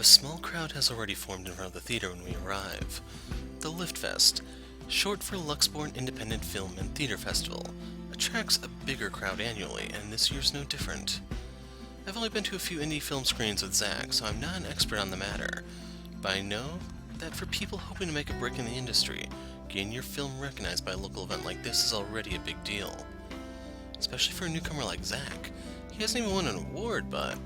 A small crowd has already formed in front of the theater when we arrive. The Lift Fest, short for Luxborn Independent Film and Theater Festival, attracts a bigger crowd annually, and this year's no different. I've only been to a few indie film screenings with Zach, so I'm not an expert on the matter, but I know that for people hoping to make a break in the industry, getting your film recognized by a local event like this is already a big deal. Especially for a newcomer like Zach. He hasn't even won an award, but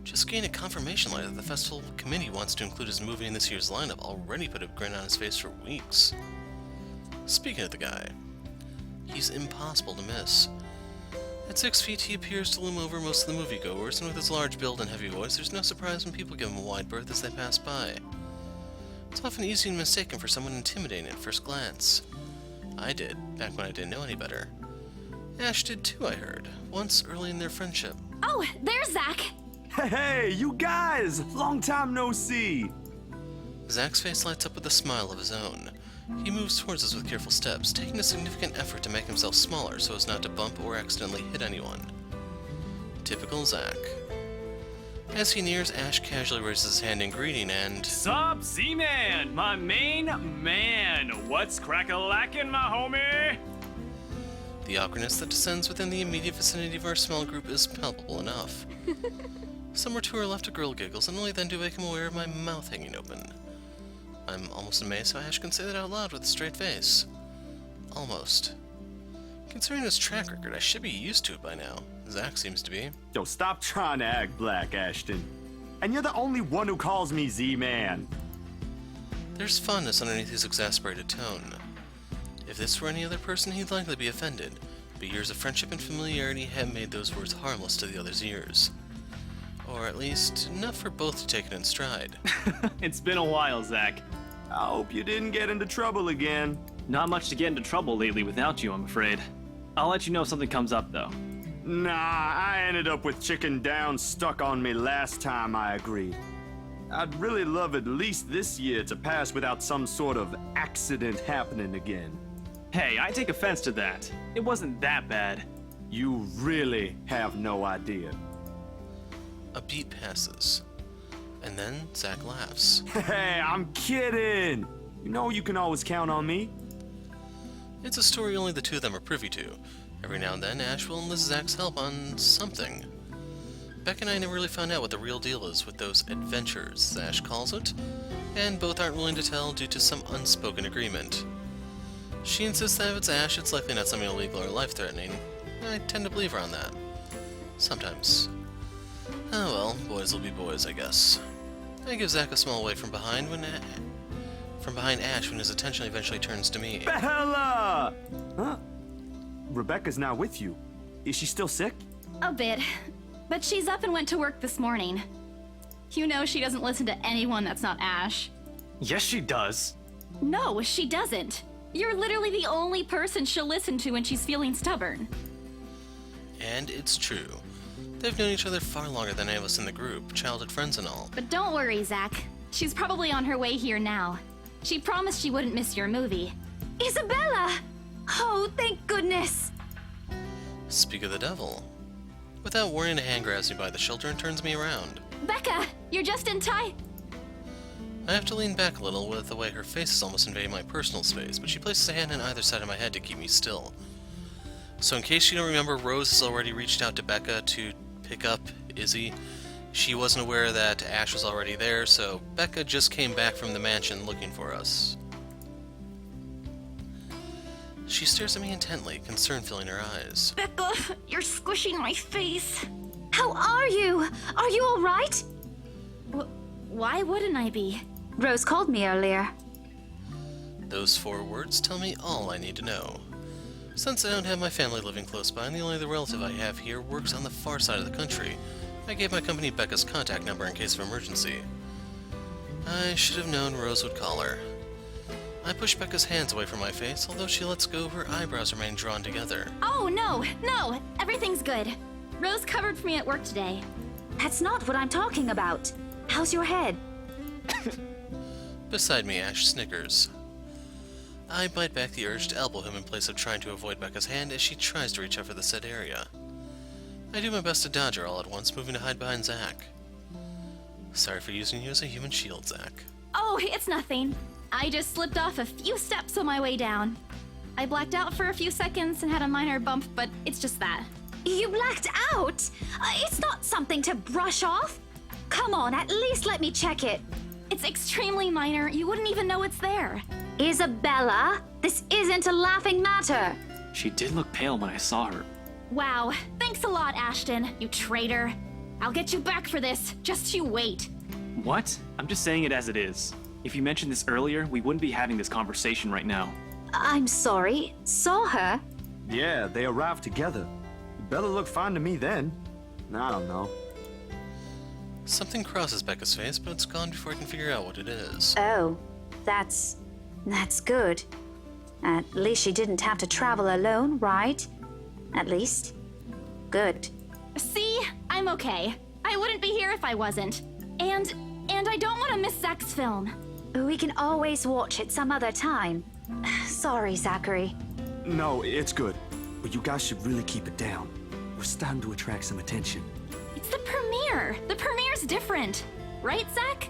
just getting a confirmation letter that the festival committee wants to include his movie in this year's lineup already put a grin on his face for weeks. Speaking of the guy, he's impossible to miss. At 6 feet, he appears to loom over most of the moviegoers, and with his large build and heavy voice, there's no surprise when people give him a wide berth as they pass by. It's often easy to mistake him for someone intimidating at first glance. I did, back when I didn't know any better. Ash did too, I heard, once early in their friendship. Oh, there's Zach! Hey, you guys! Long time no see! Zach's face lights up with a smile of his own. He moves towards us with careful steps, taking a significant effort to make himself smaller so as not to bump or accidentally hit anyone. Typical Zach. As he nears, Ash casually raises his hand in greeting and... Sup, Z-Man, my main man. What's crack-a-lackin', my homie? The awkwardness that descends within the immediate vicinity of our small group is palpable enough. Somewhere to our left a girl giggles, and only then do I become aware of my mouth hanging open. I'm almost amazed how Ash can say that out loud with a straight face. Almost. Considering his track record, I should be used to it by now. Zach seems to be. Yo, stop trying to act black, Ashton. And you're the only one who calls me Z-Man. There's fondness underneath his exasperated tone. If this were any other person, he'd likely be offended, but years of friendship and familiarity have made those words harmless to the other's ears. Or at least, enough for both to take it in stride. It's been a while, Zach. I hope you didn't get into trouble again. Not much to get into trouble lately without you, I'm afraid. I'll let you know if something comes up, though. Nah, I ended up with chicken down stuck on me last time I agreed. I'd really love at least this year to pass without some sort of accident happening again. Hey, I take offense to that. It wasn't that bad. You really have no idea. A beat passes. And then Zach laughs. Hey, I'm kidding! You know you can always count on me. It's a story only the two of them are privy to. Every now and then, Ash will enlist Zach's help on something. Beck and I never really found out what the real deal is with those adventures, as Ash calls it, and both aren't willing to tell due to some unspoken agreement. She insists that if it's Ash, it's likely not something illegal or life-threatening. I tend to believe her on that. Sometimes. Oh well, boys will be boys, I guess. I give Zach a small wave from behind Ash when his attention eventually turns to me. Bella! Huh? Rebecca's not with you. Is she still sick? A bit. But she's up and went to work this morning. You know she doesn't listen to anyone that's not Ash. Yes, she does. No, she doesn't. You're literally the only person she'll listen to when she's feeling stubborn. And it's true. They've known each other far longer than any of us in the group, childhood friends and all. But don't worry, Zach. She's probably on her way here now. She promised she wouldn't miss your movie. Isabella! Oh, thank goodness! Speak of the devil. Without warning, a hand grabs me by the shoulder and turns me around. Becca, you're just in time. I have to lean back a little with the way her face is almost invading my personal space, but she places a hand on either side of my head to keep me still. So in case you don't remember, Rose has already reached out to Becca to pick up Izzy. She wasn't aware that Ash was already there, so Becca just came back from the mansion looking for us. She stares at me intently, concern filling her eyes. Becca, you're squishing my face. How are you? Are you all right? Why wouldn't I be? Rose called me earlier. Those 4 words tell me all I need to know. Since I don't have my family living close by and the only other relative I have here works on the far side of the country, I gave my company Becca's contact number in case of emergency. I should have known Rose would call her. I push Becca's hands away from my face, although she lets go, her eyebrows remain drawn together. Oh, no, everything's good. Rose covered for me at work today. That's not what I'm talking about. How's your head? Beside me, Ash snickers. I bite back the urge to elbow him in place of trying to avoid Becca's hand as she tries to reach out for the said area. I do my best to dodge her all at once, moving to hide behind Zach. Sorry for using you as a human shield, Zach. Oh, it's nothing. I just slipped off a few steps on my way down. I blacked out for a few seconds and had a minor bump, but it's just that. You blacked out? It's not something to brush off. Come on, at least let me check it. It's extremely minor. You wouldn't even know it's there. Isabella, this isn't a laughing matter. She did look pale when I saw her. Wow. Thanks a lot, Ashton, you traitor. I'll get you back for this. Just you wait. What? I'm just saying it as it is. If you mentioned this earlier, we wouldn't be having this conversation right now. I'm sorry. Saw her? Yeah, they arrived together. Bella looked fine to me then. I don't know. Something crosses Becca's face, but it's gone before I can figure out what it is. Oh, that's good. At least she didn't have to travel alone, right? At least. Good. See? I'm okay. I wouldn't be here if I wasn't. And I don't want to miss Zach's film. We can always watch it some other time. Sorry, Zachary. No, it's good. But you guys should really keep it down. We're starting to attract some attention. It's the premiere. The premiere's different. Right, Zach?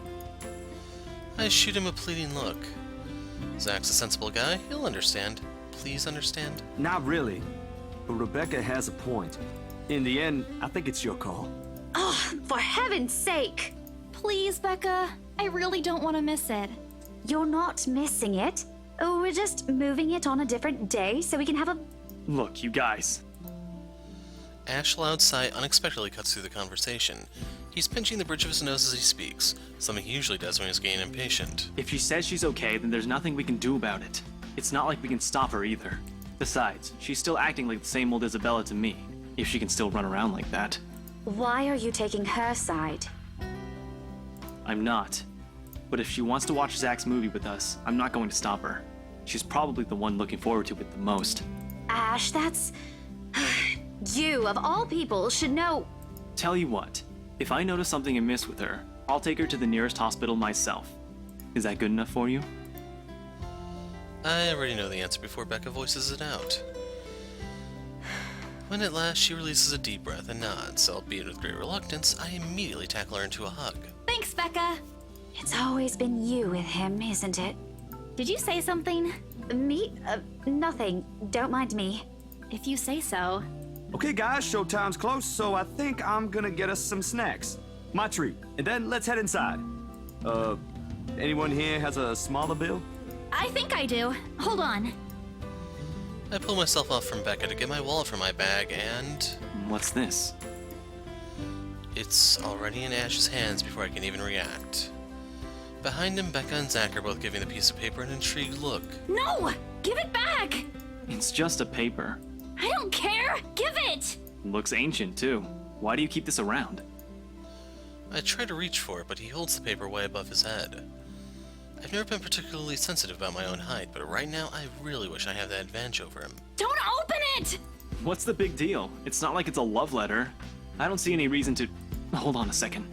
I shoot him a pleading look. Zach's a sensible guy. He'll understand. Please understand. Not really. But Rebecca has a point. In the end, I think it's your call. Oh, for heaven's sake! Please, Becca. I really don't want to miss it. You're not missing it. Oh, we're just moving it on a different day so we can have a... Look, you guys. Ash's loud sigh unexpectedly cuts through the conversation. He's pinching the bridge of his nose as he speaks, something he usually does when he's getting impatient. If she says she's okay, then there's nothing we can do about it. It's not like we can stop her either. Besides, she's still acting like the same old Isabella to me, if she can still run around like that. Why are you taking her side? I'm not. But if she wants to watch Zach's movie with us, I'm not going to stop her. She's probably the one looking forward to it the most. Ash, that's... You, of all people, should know... Tell you what, if I notice something amiss with her, I'll take her to the nearest hospital myself. Is that good enough for you? I already know the answer before Becca voices it out. When at last she releases a deep breath and nods, albeit with great reluctance, I immediately tackle her into a hug. Thanks, Becca. It's always been you with him, isn't it? Did you say something? Me? Nothing. Don't mind me. If you say so. Okay, guys, showtime's close, so I think I'm gonna get us some snacks. My treat. And then let's head inside. Anyone here has a smaller bill? I think I do. Hold on. I pull myself off from Becca to get my wallet from my bag, and What's this? it's already in Ash's hands before I can even react. Behind him, Becca and Zach are both giving the piece of paper an intrigued look. No! Give it back! It's just a paper. I don't care! Give it! Looks ancient, too. Why do you keep this around? I try to reach for it, but he holds the paper way above his head. I've never been particularly sensitive about my own height, but right now I really wish I had that advantage over him. Don't open it! What's the big deal? It's not like it's a love letter. I don't see any reason to... Hold on a second.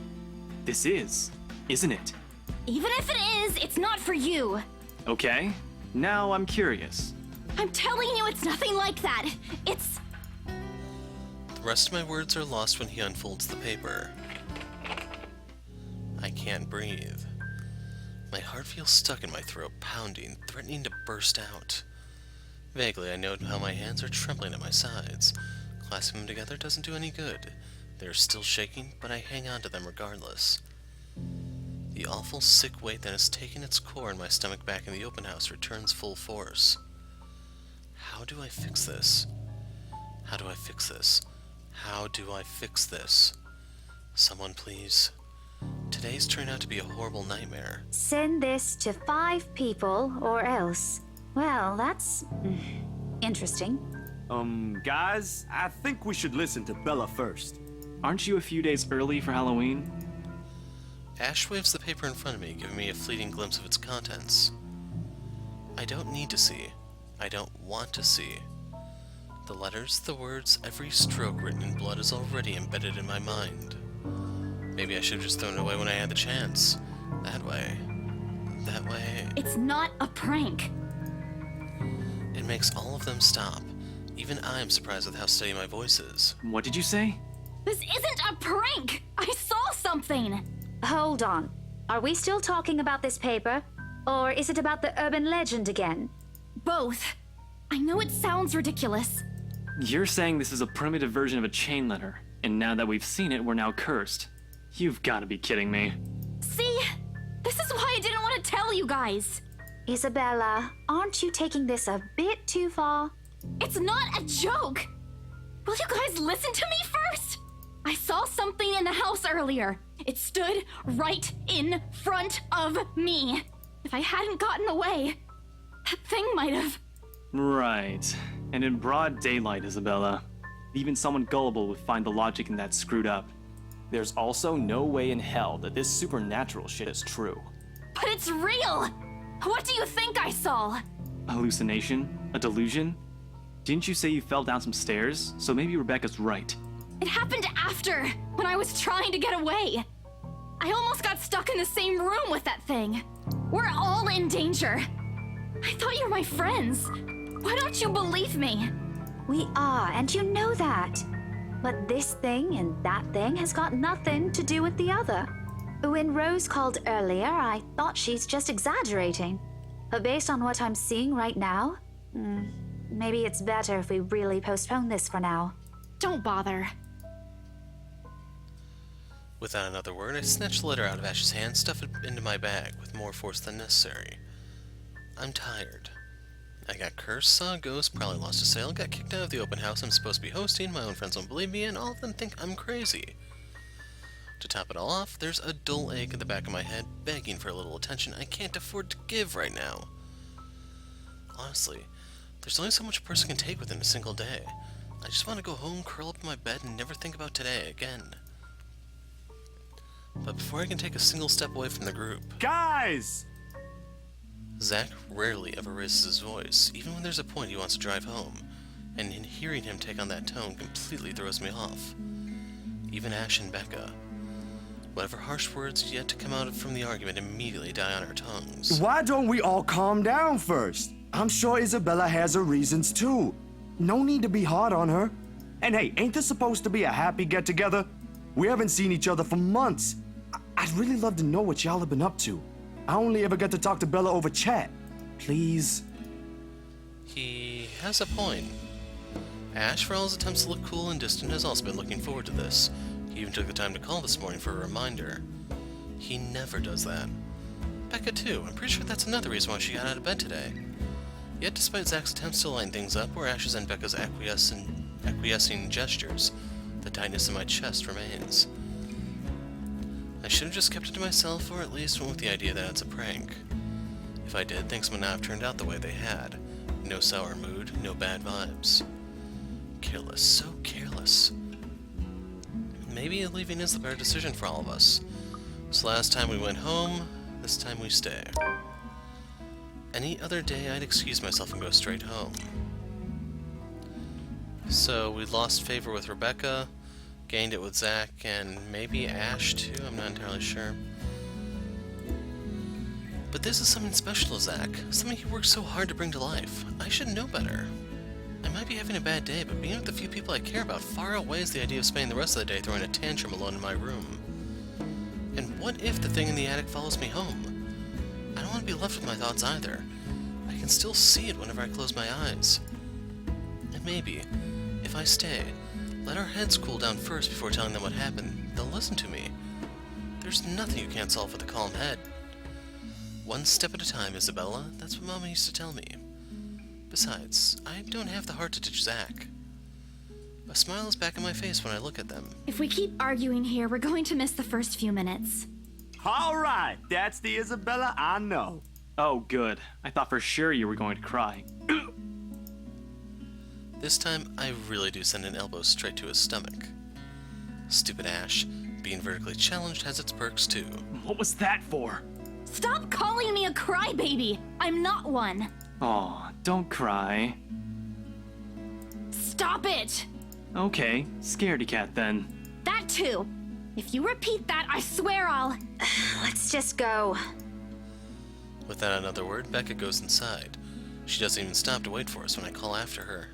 This is, isn't it? Even if it is, it's not for you. Okay. Now I'm curious. I'm telling you, it's nothing like that. It's... The rest of my words are lost when he unfolds the paper. I can't breathe. My heart feels stuck in my throat, pounding, threatening to burst out. Vaguely, I note how my hands are trembling at my sides. Clasping them together doesn't do any good. They're still shaking, but I hang on to them regardless. The awful, sick weight that has taken its core in my stomach back in the open house returns full force. How do I fix this? How do I fix this? How do I fix this? Someone please. Today's turned out to be a horrible nightmare. Send this to 5 people or else. Well, that's... interesting. Guys, I think we should listen to Bella first. Aren't you a few days early for Halloween? Ash waves the paper in front of me, giving me a fleeting glimpse of its contents. I don't need to see. I don't want to see. The letters, the words, every stroke written in blood is already embedded in my mind. Maybe I should have just thrown it away when I had the chance. That way. That way. It's not a prank. It makes all of them stop. Even I'm surprised with how steady my voice is. What did you say? This isn't a prank! I saw something! Hold on. Are we still talking about this paper? Or is it about the urban legend again? Both. I know it sounds ridiculous. You're saying this is a primitive version of a chain letter, and now that we've seen it, we're now cursed. You've got to be kidding me. See? This is why I didn't want to tell you guys. Isabella, aren't you taking this a bit too far? It's not a joke. Will you guys listen to me first? I saw something in the house earlier. It stood right in front of me. If I hadn't gotten away, that thing might have... Right. And in broad daylight, Isabella. Even someone gullible would find the logic in that screwed up. There's also no way in hell that this supernatural shit is true. But it's real! What do you think I saw? A hallucination? A delusion? Didn't you say you fell down some stairs? So maybe Rebecca's right. It happened after, when I was trying to get away. I almost got stuck in the same room with that thing. We're all in danger. I thought you were my friends. Why don't you believe me? We are, and you know that. But this thing and that thing has got nothing to do with the other. When Rose called earlier, I thought she's just exaggerating. But based on what I'm seeing right now, maybe it's better if we really postpone this for now. Don't bother. Without another word, I snatched the letter out of Ash's hand, stuffed it into my bag with more force than necessary. I'm tired. I got cursed, saw a ghost, probably lost a sale, got kicked out of the open house I'm supposed to be hosting, my own friends won't believe me, and all of them think I'm crazy. To top it all off, there's a dull ache at the back of my head, begging for a little attention I can't afford to give right now. Honestly, there's only so much a person can take within a single day. I just want to go home, curl up in my bed, and never think about today again. But before I can take a single step away from the group... Guys! Zach rarely ever raises his voice, even when there's a point he wants to drive home, and in hearing him take on that tone completely throws me off. Even Ash and Becca. Whatever harsh words yet to come out from the argument immediately die on our tongues. Why don't we all calm down first? I'm sure Isabella has her reasons too. No need to be hard on her. And hey, ain't this supposed to be a happy get-together? We haven't seen each other for months. I'd really love to know what y'all have been up to. I only ever get to talk to Bella over chat. Please. He has a point. Ash, for all his attempts to look cool and distant, has also been looking forward to this. He even took the time to call this morning for a reminder. He never does that. Becca too, I'm pretty sure that's another reason why she got out of bed today. Yet despite Zach's attempts to line things up where Ash's and Becca's acquiescing gestures, the tightness in my chest remains. I should have just kept it to myself, or at least went with the idea that it's a prank. If I did, things would not have turned out the way they had. No sour mood, no bad vibes. Careless, so careless. Maybe leaving is the better decision for all of us. So last time we went home, this time we stay. Any other day I'd excuse myself and go straight home. So we lost favor with Rebecca, gained it with Zach, and maybe Ash too, I'm not entirely sure. But this is something special to Zach, something he worked so hard to bring to life. I should know better. I might be having a bad day, but being with the few people I care about far outweighs the idea of spending the rest of the day throwing a tantrum alone in my room. And what if the thing in the attic follows me home? I don't want to be left with my thoughts either. I can still see it whenever I close my eyes. And maybe, if I stay, let our heads cool down first before telling them what happened, they'll listen to me. There's nothing you can't solve with a calm head. One step at a time, Isabella, that's what Mama used to tell me. Besides, I don't have the heart to ditch Zach. A smile is back on my face when I look at them. If we keep arguing here, we're going to miss the first few minutes. All right, that's the Isabella I know. Oh, good. I thought for sure you were going to cry. This time, I really do send an elbow straight to his stomach. Stupid Ash. Being vertically challenged has its perks too. What was that for? Stop calling me a crybaby! I'm not one! Aw, don't cry. Stop it! Okay, scaredy cat then. That too! If you repeat that, I swear I'll... Let's just go. Without another word, Becca goes inside. She doesn't even stop to wait for us when I call after her.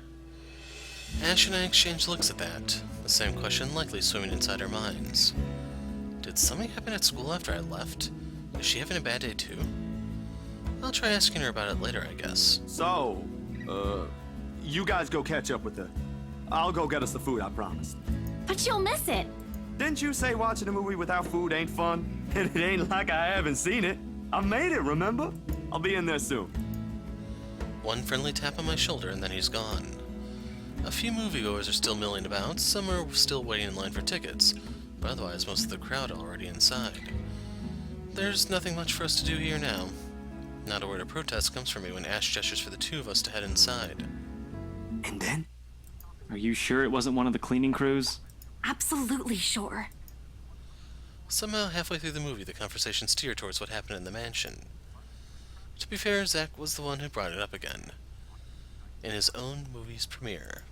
Ash and I exchange looks at that, the same question likely swimming inside our minds. Did something happen at school after I left? Is she having a bad day too? I'll try asking her about it later, I guess. So, you guys go catch up with her. I'll go get us the food I promised. But you'll miss it. Didn't you say watching a movie without food ain't fun? And it ain't like I haven't seen it. I made it, remember? I'll be in there soon. One friendly tap on my shoulder and then he's gone. A few moviegoers are still milling about, some are still waiting in line for tickets, but otherwise most of the crowd are already inside. There's nothing much for us to do here now. Not a word of protest comes from me when Ash gestures for the two of us to head inside. And then? Are you sure it wasn't one of the cleaning crews? Absolutely sure. Somehow, halfway through the movie, the conversation steered towards what happened in the mansion. To be fair, Zach was the one who brought it up again. In his own movie's premiere.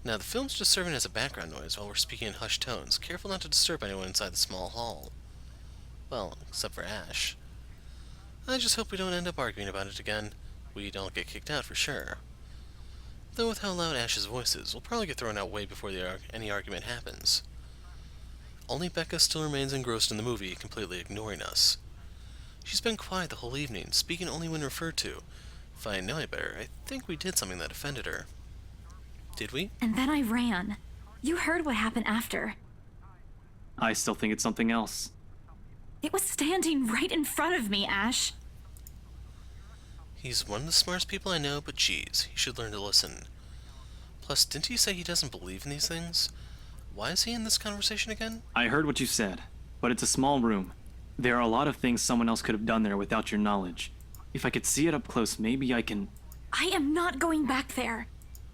Now, the film's just serving as a background noise while we're speaking in hushed tones, careful not to disturb anyone inside the small hall. Well, except for Ash. I just hope we don't end up arguing about it again. We don't get kicked out for sure. Though with how loud Ash's voice is, we'll probably get thrown out way before any argument happens. Only Becca still remains engrossed in the movie, completely ignoring us. She's been quiet the whole evening, speaking only when referred to. If I know any better, I think we did something that offended her. Did we? And then I ran. You heard what happened after. I still think it's something else. It was standing right in front of me, Ash. He's one of the smartest people I know, but geez, he should learn to listen. Plus, didn't he say he doesn't believe in these things? Why is he in this conversation again? I heard what you said, but it's a small room. There are a lot of things someone else could have done there without your knowledge. If I could see it up close, maybe I can... I am not going back there.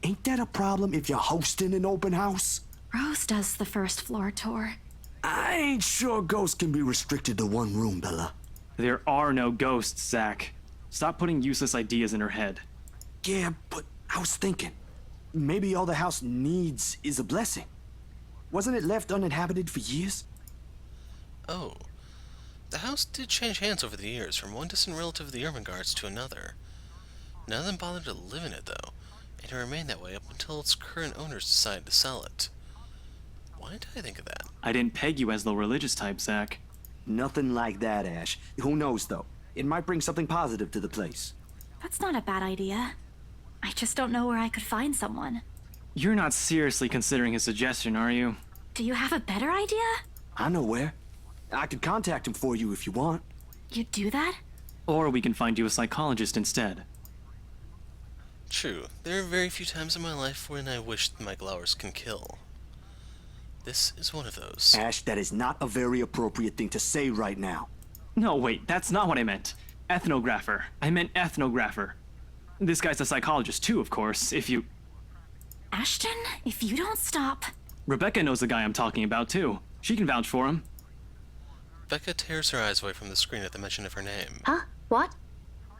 Ain't that a problem if you're hosting an open house? Rose does the first floor tour. I ain't sure ghosts can be restricted to one room, Bella. There are no ghosts, Zach. Stop putting useless ideas in her head. Yeah, but I was thinking, maybe all the house needs is a blessing. Wasn't it left uninhabited for years? Oh. The house did change hands over the years, from one distant relative of the Ermengardes to another. None of them bothered to live in it, though, and it remained that way up until its current owners decided to sell it. Why did I think of that? I didn't peg you as the religious type, Zach. Nothing like that, Ash. Who knows, though? It might bring something positive to the place. That's not a bad idea. I just don't know where I could find someone. You're not seriously considering his suggestion, are you? Do you have a better idea? I know where. I could contact him for you if you want. You'd do that? Or we can find you a psychologist instead. True, there are very few times in my life when I wish my glowers can kill. This is one of those. Ash, that is not a very appropriate thing to say right now. No, wait, that's not what I meant. Ethnographer. I meant ethnographer. This guy's a psychologist too, of course, if you... Ashton, if you don't stop... Rebecca knows the guy I'm talking about too. She can vouch for him. Becca tears her eyes away from the screen at the mention of her name. Huh? What?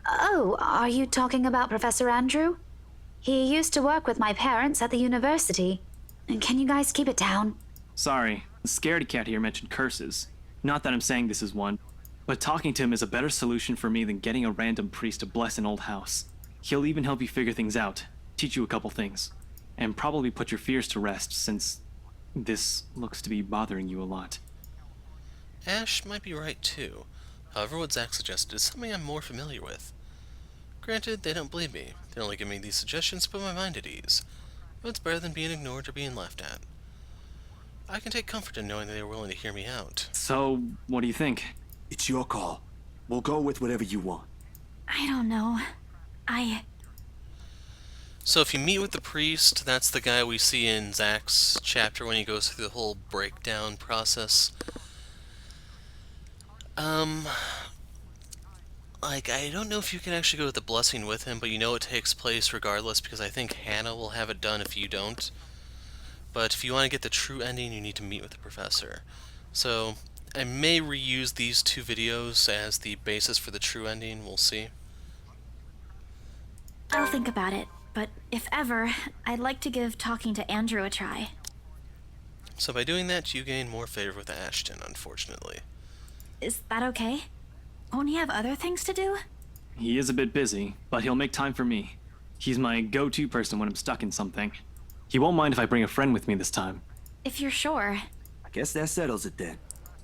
Oh, are you talking about Professor Andrew? He used to work with my parents at the university. And can you guys keep it down? Sorry, the scaredy cat here mentioned curses. Not that I'm saying this is one, but talking to him is a better solution for me than getting a random priest to bless an old house. He'll even help you figure things out, teach you a couple things, and probably put your fears to rest since this looks to be bothering you a lot. Ash might be right too. However, what Zach suggested is something I'm more familiar with. Granted, they don't believe me. They only give me these suggestions to put my mind at ease. But it's better than being ignored or being laughed at. I can take comfort in knowing that they are willing to hear me out. So, what do you think? It's your call. We'll go with whatever you want. I don't know. So if you meet with the priest, that's the guy we see in Zach's chapter when he goes through the whole breakdown process. I don't know if you can actually go with the blessing with him, but you know it takes place regardless, because I think Hannah will have it done if you don't. But if you want to get the true ending, you need to meet with the professor. So, I may reuse these two videos as the basis for the true ending, we'll see. I'll think about it, but if ever, I'd like to give talking to Andrew a try. So by doing that, you gain more favor with Ashton, unfortunately. Is that okay? Won't he have other things to do? He is a bit busy, but he'll make time for me. He's my go-to person when I'm stuck in something. He won't mind if I bring a friend with me this time. If you're sure. I guess that settles it then.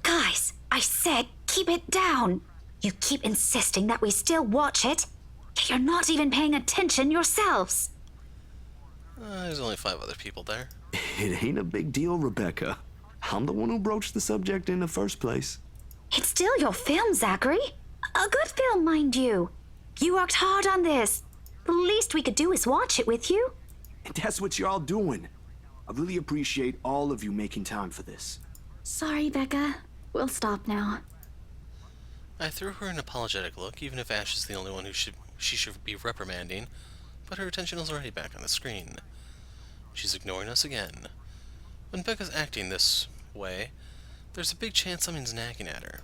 Guys, I said keep it down. You keep insisting that we still watch it, yet you're not even paying attention yourselves. There's only 5 other people there. It ain't a big deal, Rebecca. I'm the one who broached the subject in the first place. It's still your film, Zachary. A good film, mind you. You worked hard on this. The least we could do is watch it with you. And that's what you're all doing. I really appreciate all of you making time for this. Sorry, Becca. We'll stop now. I threw her an apologetic look, even if Ash is the only one she should be reprimanding, but her attention is already back on the screen. She's ignoring us again. When Becca's acting this way, there's a big chance something's nagging at her.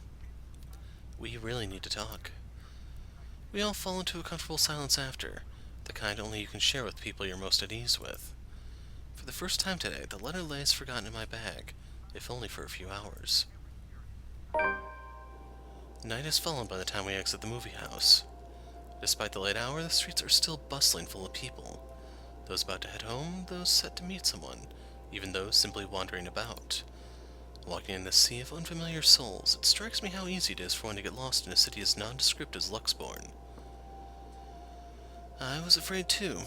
We really need to talk. We all fall into a comfortable silence after, the kind only you can share with people you're most at ease with. For the first time today, the letter lays forgotten in my bag, if only for a few hours. Night has fallen by the time we exit the movie house. Despite the late hour, the streets are still bustling full of people. Those about to head home, those set to meet someone, even those simply wandering about. Walking in this sea of unfamiliar souls, it strikes me how easy it is for one to get lost in a city as nondescript as Luxborn. I was afraid too,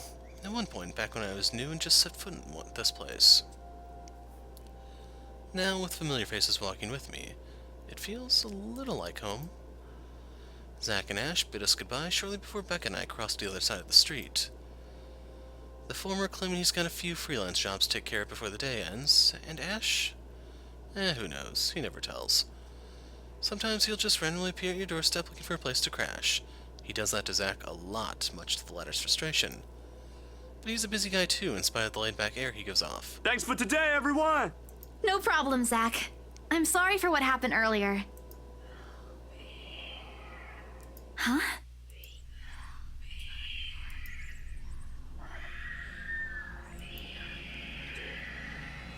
at one point back when I was new and just set foot in this place. Now, with familiar faces walking with me, it feels a little like home. Zach and Ash bid us goodbye shortly before Becca and I crossed the other side of the street. The former claiming he's got a few freelance jobs to take care of before the day ends, and Ash? Who knows, he never tells. Sometimes he'll just randomly appear at your doorstep looking for a place to crash. He does that to Zach a lot, much to the latter's frustration. But he's a busy guy too, in spite of the laid-back air he gives off. Thanks for today, everyone! No problem, Zach. I'm sorry for what happened earlier. Huh?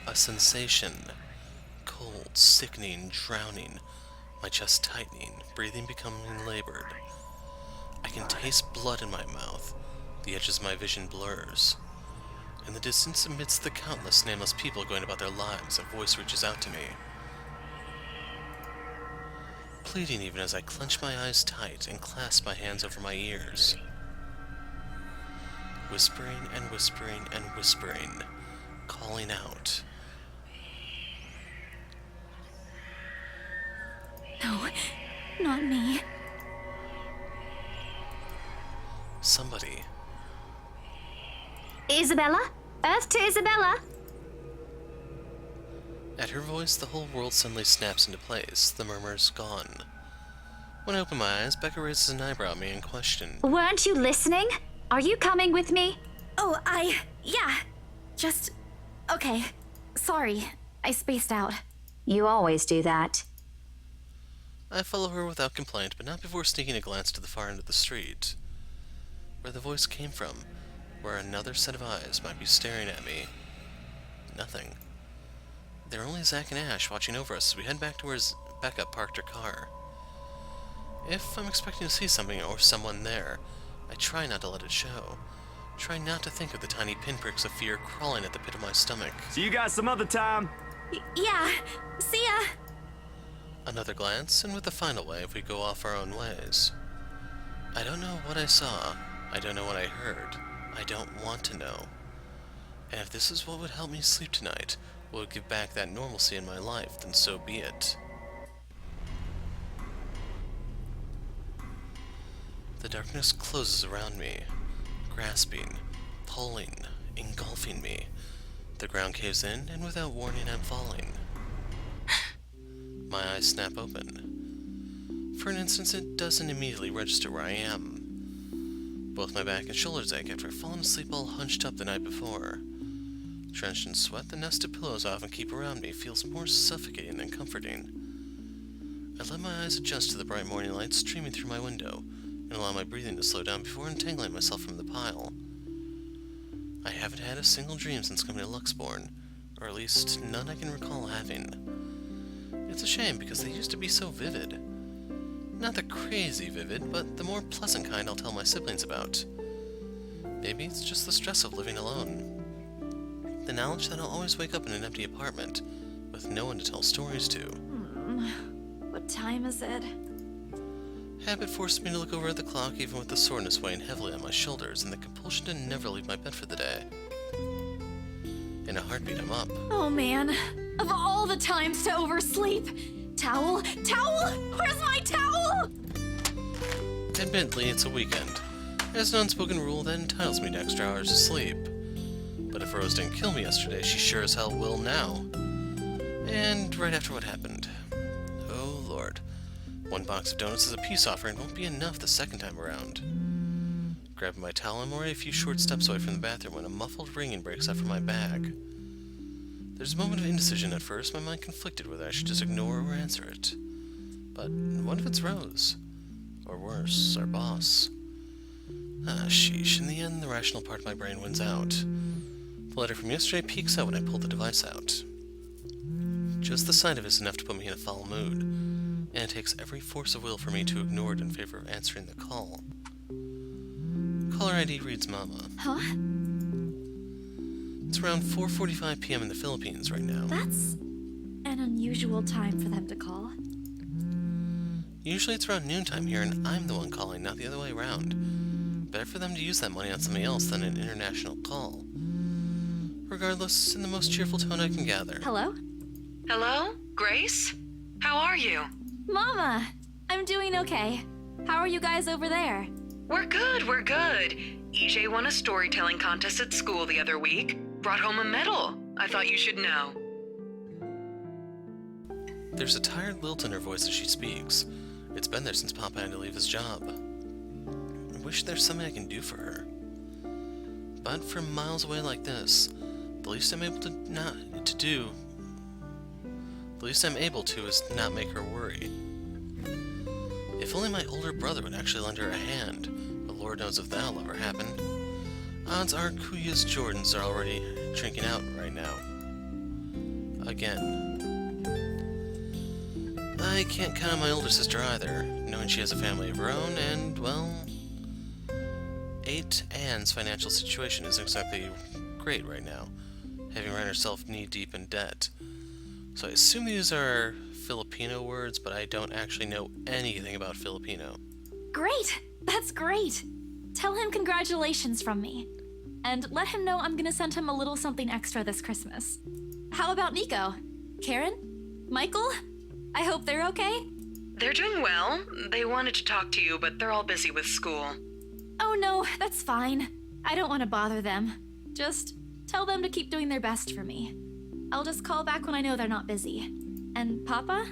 A sensation. Cold, sickening, drowning. My chest tightening, breathing becoming labored. I can taste blood in my mouth. The edges of my vision blurs. In the distance, amidst the countless nameless people going about their lives, a voice reaches out to me. Pleading even as I clench my eyes tight and clasp my hands over my ears. Whispering and whispering and whispering, calling out. No, not me. Somebody. Isabella? Earth to Isabella? At her voice, the whole world suddenly snaps into place. The murmur's gone. When I open my eyes, Becca raises an eyebrow at me in question. Weren't you listening? Are you coming with me? Oh, yeah. Just, okay. Sorry, I spaced out. You always do that. I follow her without complaint, but not before sneaking a glance to the far end of the street. Where the voice came from, where another set of eyes might be staring at me. Nothing. There are only Zach and Ash watching over us as we head back to where Becca parked her car. If I'm expecting to see something or someone there, I try not to let it show. Try not to think of the tiny pinpricks of fear crawling at the pit of my stomach. See you guys some other time. Yeah, see ya. Another glance, and with the final wave, we go off our own ways. I don't know what I saw. I don't know what I heard. I don't want to know. And if this is what would help me sleep tonight, what would give back that normalcy in my life, then so be it. The darkness closes around me, grasping, pulling, engulfing me. The ground caves in, and without warning, I'm falling. My eyes snap open. For an instant, it doesn't immediately register where I am. Both my back and shoulders ache after I've fallen asleep all hunched up the night before. Drenched in sweat, the nest of pillows I often keep around me feels more suffocating than comforting. I let my eyes adjust to the bright morning light streaming through my window, and allow my breathing to slow down before entangling myself from the pile. I haven't had a single dream since coming to Luxborn, or at least none I can recall having. It's a shame because they used to be so vivid. Not the crazy vivid, but the more pleasant kind I'll tell my siblings about. Maybe it's just the stress of living alone. The knowledge that I'll always wake up in an empty apartment, with no one to tell stories to. What time is it? Habit forced me to look over at the clock even with the soreness weighing heavily on my shoulders and the compulsion to never leave my bed for the day. In a heartbeat, I'm up. Oh man, of all the times to oversleep. Towel? Towel? Where's my towel? Admittedly, it's a weekend. There's an unspoken rule that entitles me to extra hours of sleep. But if Rose didn't kill me yesterday, she sure as hell will now. And right after what happened. Oh lord. One box of donuts as a peace offering won't be enough the second time around. Grabbing my towel, I'm already a few short steps away from the bathroom when a muffled ringing breaks out from my bag. There's a moment of indecision at first, my mind conflicted whether I should just ignore or answer it. But what if it's Rose? Or worse, our boss? Ah, sheesh. In the end, the rational part of my brain wins out. The letter from yesterday peeks out when I pull the device out. Just the sight of it is enough to put me in a foul mood, and it takes every force of will for me to ignore it in favor of answering the call. Caller ID reads Mama. Huh? It's around 4:45 p.m. in the Philippines right now. That's an unusual time for them to call. Usually it's around noontime here, and I'm the one calling, not the other way around. Better for them to use that money on something else than an international call. Regardless, in the most cheerful tone I can gather. Hello? Hello? Grace? How are you? Mama! I'm doing okay. How are you guys over there? We're good, we're good. EJ won a storytelling contest at school the other week. Brought home a medal. I thought you should know. There's a tired lilt in her voice as she speaks. It's been there since Papa had to leave his job. I wish there's something I can do for her. But from miles away like this, the least I'm able to is not make her worry. If only my older brother would actually lend her a hand, but Lord knows if that'll ever happen. Odds are Kuya's Jordans are already drinking out right now. Again. I can't count on my older sister either, knowing she has a family of her own, and, well, Aunt Anne's financial situation isn't exactly great right now, having run herself knee-deep in debt. So I assume these are Filipino words, but I don't actually know anything about Filipino. Great! That's great! Tell him congratulations from me. And let him know I'm gonna send him a little something extra this Christmas. How about Nico? Karen? Michael? I hope they're okay? They're doing well. They wanted to talk to you, but they're all busy with school. Oh no, that's fine. I don't want to bother them. Just tell them to keep doing their best for me. I'll just call back when I know they're not busy. And Papa?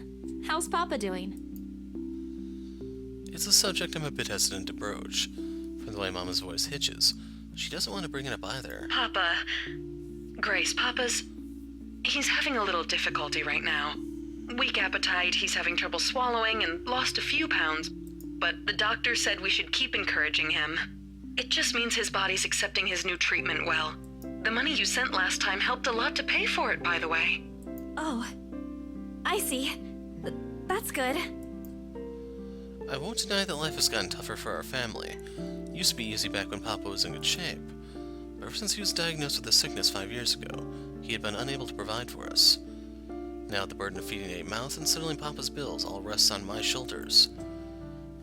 How's Papa doing? It's a subject I'm a bit hesitant to broach. From the way Mama's voice hitches, she doesn't want to bring it up either. Papa. Grace, he's having a little difficulty right now. Weak appetite, he's having trouble swallowing, and lost a few pounds. But the doctor said we should keep encouraging him. It just means his body's accepting his new treatment well. The money you sent last time helped a lot to pay for it, by the way. Oh, I see. That's good. I won't deny that life has gotten tougher for our family. It used to be easy back when Papa was in good shape. But ever since he was diagnosed with the sickness 5 years ago, he had been unable to provide for us. Now the burden of feeding 8 mouths and settling Papa's bills all rests on my shoulders.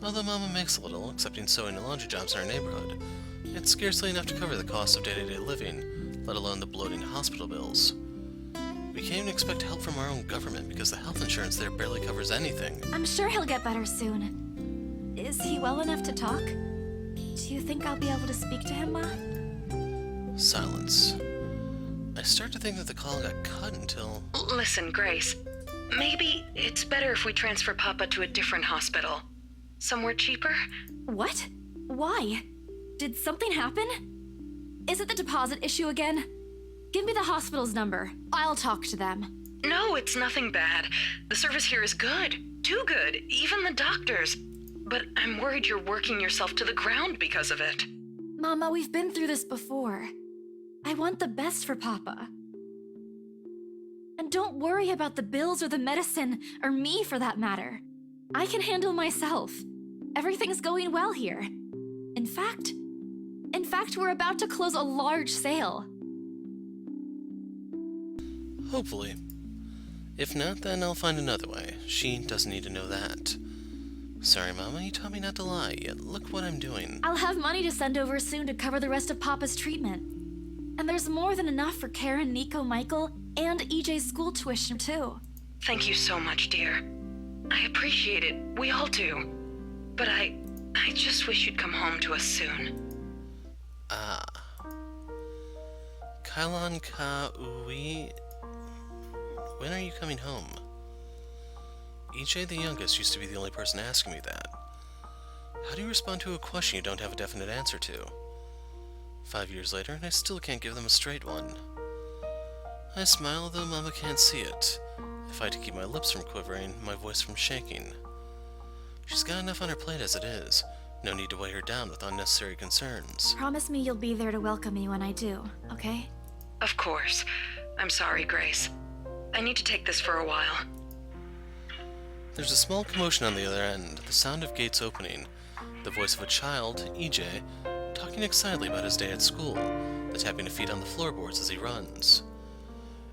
Although Mama makes a little, accepting sewing and laundry jobs in our neighborhood, it's scarcely enough to cover the costs of day-to-day living, let alone the bloating hospital bills. We can't even expect help from our own government because the health insurance there barely covers anything. I'm sure he'll get better soon. Is he well enough to talk? Do you think I'll be able to speak to him, Ma? Silence. I start to think that the call got cut until... Listen, Grace. Maybe it's better if we transfer Papa to a different hospital. Somewhere cheaper? What? Why? Did something happen? Is it the deposit issue again? Give me the hospital's number. I'll talk to them. No, it's nothing bad. The service here is good. Too good. Even the doctors. But I'm worried you're working yourself to the ground because of it. Mama, we've been through this before. I want the best for Papa. And don't worry about the bills or the medicine, or me for that matter. I can handle myself. Everything's going well here. In fact, we're about to close a large sale. Hopefully. If not, then I'll find another way. She doesn't need to know that. Sorry, Mama, you taught me not to lie, yet look what I'm doing. I'll have money to send over soon to cover the rest of Papa's treatment. And there's more than enough for Karen, Nico, Michael, and EJ's school tuition, too. Thank you so much, dear. I appreciate it. We all do. But I just wish you'd come home to us soon. Ah. Kylon Ka Ui. When are you coming home? EJ the youngest used to be the only person asking me that. How do you respond to a question you don't have a definite answer to? 5 years later, and I still can't give them a straight one. I smile, though Mama can't see it. I fight to keep my lips from quivering, my voice from shaking. She's got enough on her plate as it is. No need to weigh her down with unnecessary concerns. Promise me you'll be there to welcome me when I do, okay? Of course. I'm sorry, Grace. I need to take this for a while. There's a small commotion on the other end, the sound of gates opening, the voice of a child, EJ, talking excitedly about his day at school, the tapping of feet on the floorboards as he runs.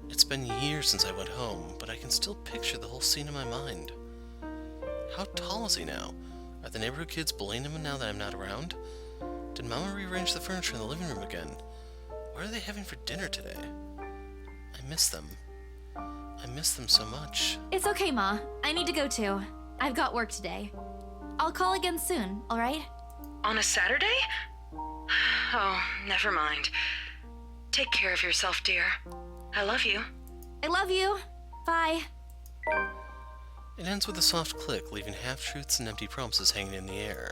It's been years since I went home, but I can still picture the whole scene in my mind. How tall is he now? Are the neighborhood kids bullying him now that I'm not around? Did Mama rearrange the furniture in the living room again? What are they having for dinner today? I miss them. I miss them so much. It's okay, Ma. I need to go too. I've got work today. I'll call again soon, alright? On a Saturday? Oh, never mind. Take care of yourself, dear. I love you. I love you. Bye. It ends with a soft click, leaving half-truths and empty promises hanging in the air.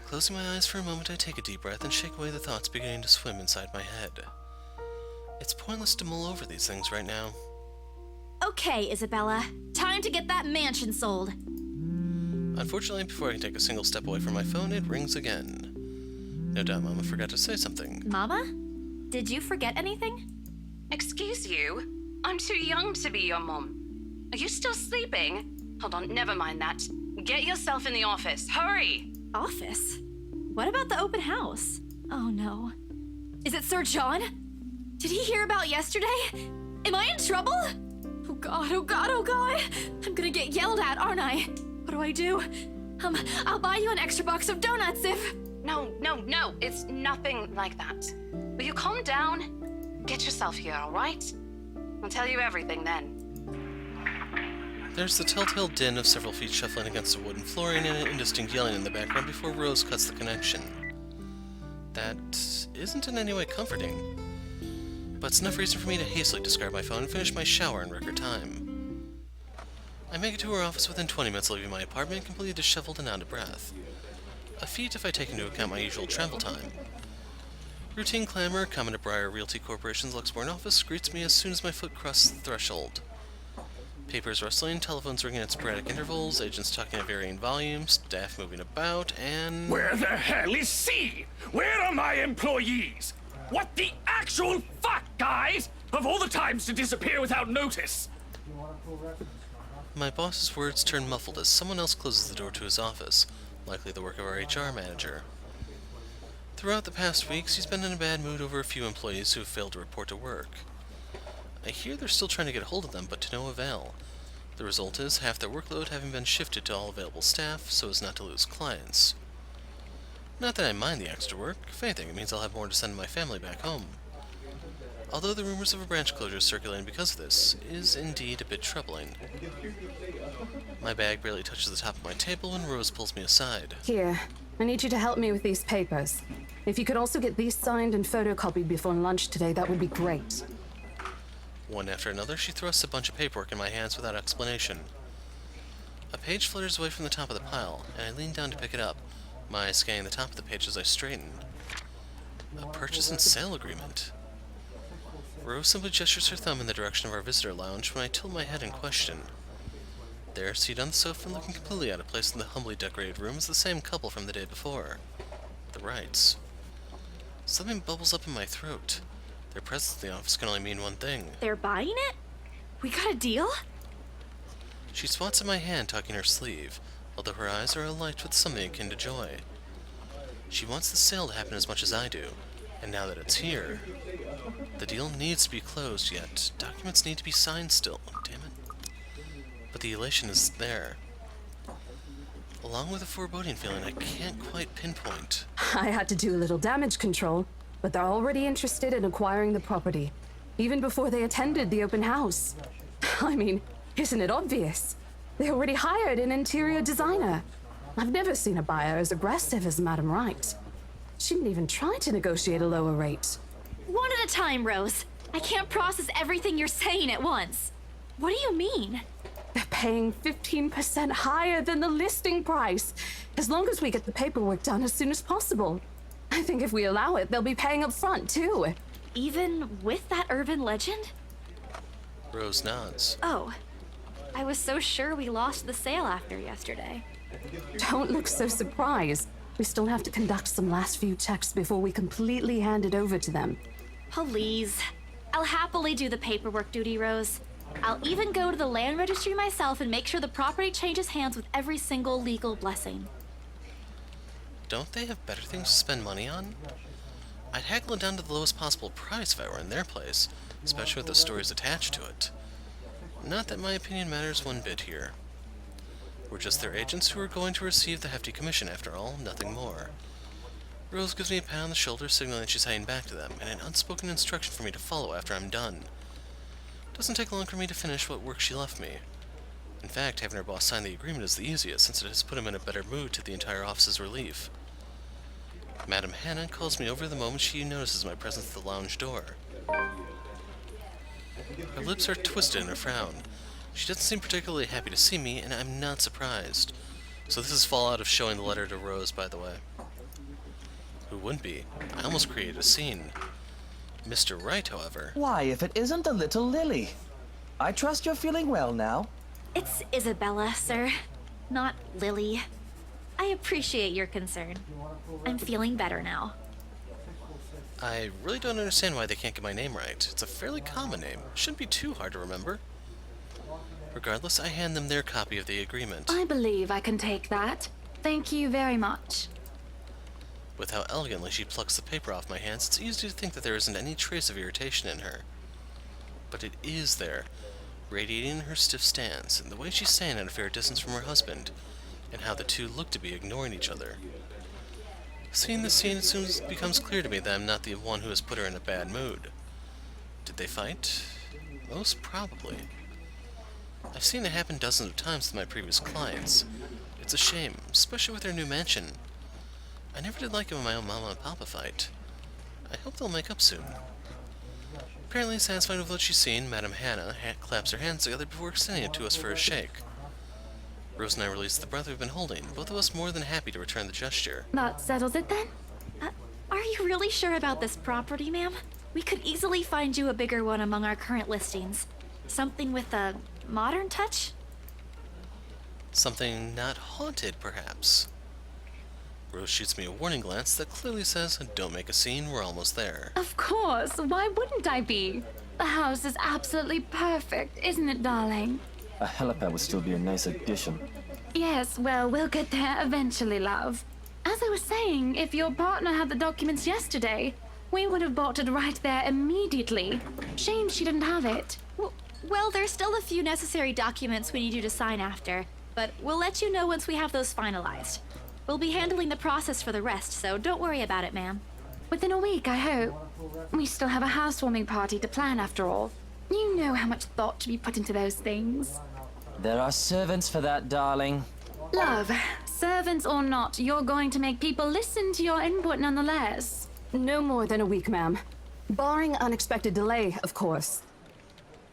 Closing my eyes for a moment, I take a deep breath and shake away the thoughts beginning to swim inside my head. It's pointless to mull over these things right now. Okay, Isabella. Time to get that mansion sold. Unfortunately, before I can take a single step away from my phone, it rings again. No doubt Mama forgot to say something. Mama? Did you forget anything? Excuse you? I'm too young to be your mom. Are you still sleeping? Hold on, never mind that. Get yourself in the office. Hurry! Office? What about the open house? Oh no. Is it Sir John? Did he hear about yesterday? Am I in trouble? Oh god, oh god, oh god! I'm gonna get yelled at, aren't I? What do I do? I'll buy you an extra box of donuts if... No, it's nothing like that. Will you calm down? Get yourself here, all right? I'll tell you everything then. There's the telltale din of several feet shuffling against the wooden flooring and an indistinct yelling in the background before Rose cuts the connection. That isn't in any way comforting, but it's enough reason for me to hastily discard my phone and finish my shower in record time. I make it to her office within 20 minutes of leaving my apartment, completely disheveled and out of breath. A feat if I take into account my usual travel time. Routine clamor, common to Briar Realty Corporation's Luxembourg office, greets me as soon as my foot crosses the threshold. Papers rustling, telephones ringing at sporadic intervals, agents talking at varying volumes, staff moving about, and... Where the hell is C? Where are my employees? What the actual fuck, guys? Of all the times to disappear without notice! My boss's words turn muffled as someone else closes the door to his office, likely the work of our HR manager. Throughout the past weeks, he's been in a bad mood over a few employees who have failed to report to work. I hear they're still trying to get a hold of them, but to no avail. The result is half their workload having been shifted to all available staff so as not to lose clients. Not that I mind the extra work. If anything, it means I'll have more to send to my family back home. Although the rumors of a branch closure circulating because of this is indeed a bit troubling. My bag barely touches the top of my table when Rose pulls me aside. Here, I need you to help me with these papers. If you could also get these signed and photocopied before lunch today, that would be great. One after another, she thrusts a bunch of paperwork in my hands without explanation. A page flutters away from the top of the pile, and I lean down to pick it up, my eyes scanning the top of the page as I straighten. A purchase and sale agreement. Rose simply gestures her thumb in the direction of our visitor lounge when I tilt my head in question. There, seated on the sofa and looking completely out of place in the humbly decorated room, is the same couple from the day before. The Wrights. Something bubbles up in my throat. Their presence in the office can only mean one thing. They're buying it? We got a deal? She swats at my hand, tucking her sleeve, although her eyes are alight with something akin to joy. She wants the sale to happen as much as I do, And now that it's here, the deal needs to be closed, yet documents need to be signed still. Damn it. But the elation is there. Along with a foreboding feeling I can't quite pinpoint. I had to do a little damage control, but they're already interested in acquiring the property, even before they attended the open house. I mean, isn't it obvious? They already hired an interior designer. I've never seen a buyer as aggressive as Madam Wright. She didn't even try to negotiate a lower rate. One at a time, Rose. I can't process everything you're saying at once. What do you mean? They're paying 15% higher than the listing price, as long as we get the paperwork done as soon as possible. I think if we allow it, they'll be paying up front, too. Even with that urban legend? Rose nods. Oh, I was so sure we lost the sale after yesterday. Don't look so surprised. We still have to conduct some last few checks before we completely hand it over to them. Please. I'll happily do the paperwork duty, Rose. I'll even go to the land registry myself and make sure the property changes hands with every single legal blessing. Don't they have better things to spend money on? I'd haggle it down to the lowest possible price if I were in their place, especially with the stories attached to it. Not that my opinion matters one bit here. We're just their agents who are going to receive the hefty commission after all, nothing more. Rose gives me a pat on the shoulder, signaling she's heading back to them, and an unspoken instruction for me to follow after I'm done. Doesn't take long for me to finish what work she left me. In fact, having her boss sign the agreement is the easiest, since it has put him in a better mood to the entire office's relief. Madam Hannah calls me over the moment she notices my presence at the lounge door. Her lips are twisted in a frown. She doesn't seem particularly happy to see me, and I'm not surprised. So this is fallout of showing the letter to Rose, by the way. Who wouldn't be? I almost created a scene. Mr. Wright, however... Why, if it isn't the little Lily? I trust you're feeling well now. It's Isabella, sir. Not Lily. I appreciate your concern. I'm feeling better now. I really don't understand why they can't get my name right. It's a fairly common name. Shouldn't be too hard to remember. Regardless, I hand them their copy of the agreement. I believe I can take that. Thank you very much. With how elegantly she plucks the paper off my hands, it's easy to think that there isn't any trace of irritation in her. But it is there, radiating her stiff stance, and the way she's standing at a fair distance from her husband, and how the two look to be ignoring each other. Seeing this scene, it soon becomes clear to me that I'm not the one who has put her in a bad mood. Did they fight? Most probably. I've seen it happen dozens of times with my previous clients. It's a shame, especially with their new mansion. I never did like it when my own mama and papa fight. I hope they'll make up soon. Apparently satisfied with what she's seen, Madam Hannah claps her hands together before extending it to us for a shake. Rose and I release the breath we've been holding, both of us more than happy to return the gesture. That settles it then? Are you really sure about this property, ma'am? We could easily find you a bigger one among our current listings. Something with a modern touch? Something not haunted, perhaps. Rose shoots me a warning glance that clearly says, don't make a scene, we're almost there. Of course. Why wouldn't I be? The house is absolutely perfect, isn't it, darling? A helipad would still be a nice addition. Yes, well, we'll get there eventually, love. As I was saying, if your partner had the documents yesterday, we would have bought it right there immediately. Shame she didn't have it. Well, there's still a few necessary documents we need you to sign after, but we'll let you know once we have those finalized. We'll be handling the process for the rest, so don't worry about it, ma'am. Within a week, I hope. We still have a housewarming party to plan, after all. You know how much thought should be put into those things. There are servants for that, darling. Love, servants or not, you're going to make people listen to your input nonetheless. No more than a week, ma'am. Barring unexpected delay, of course.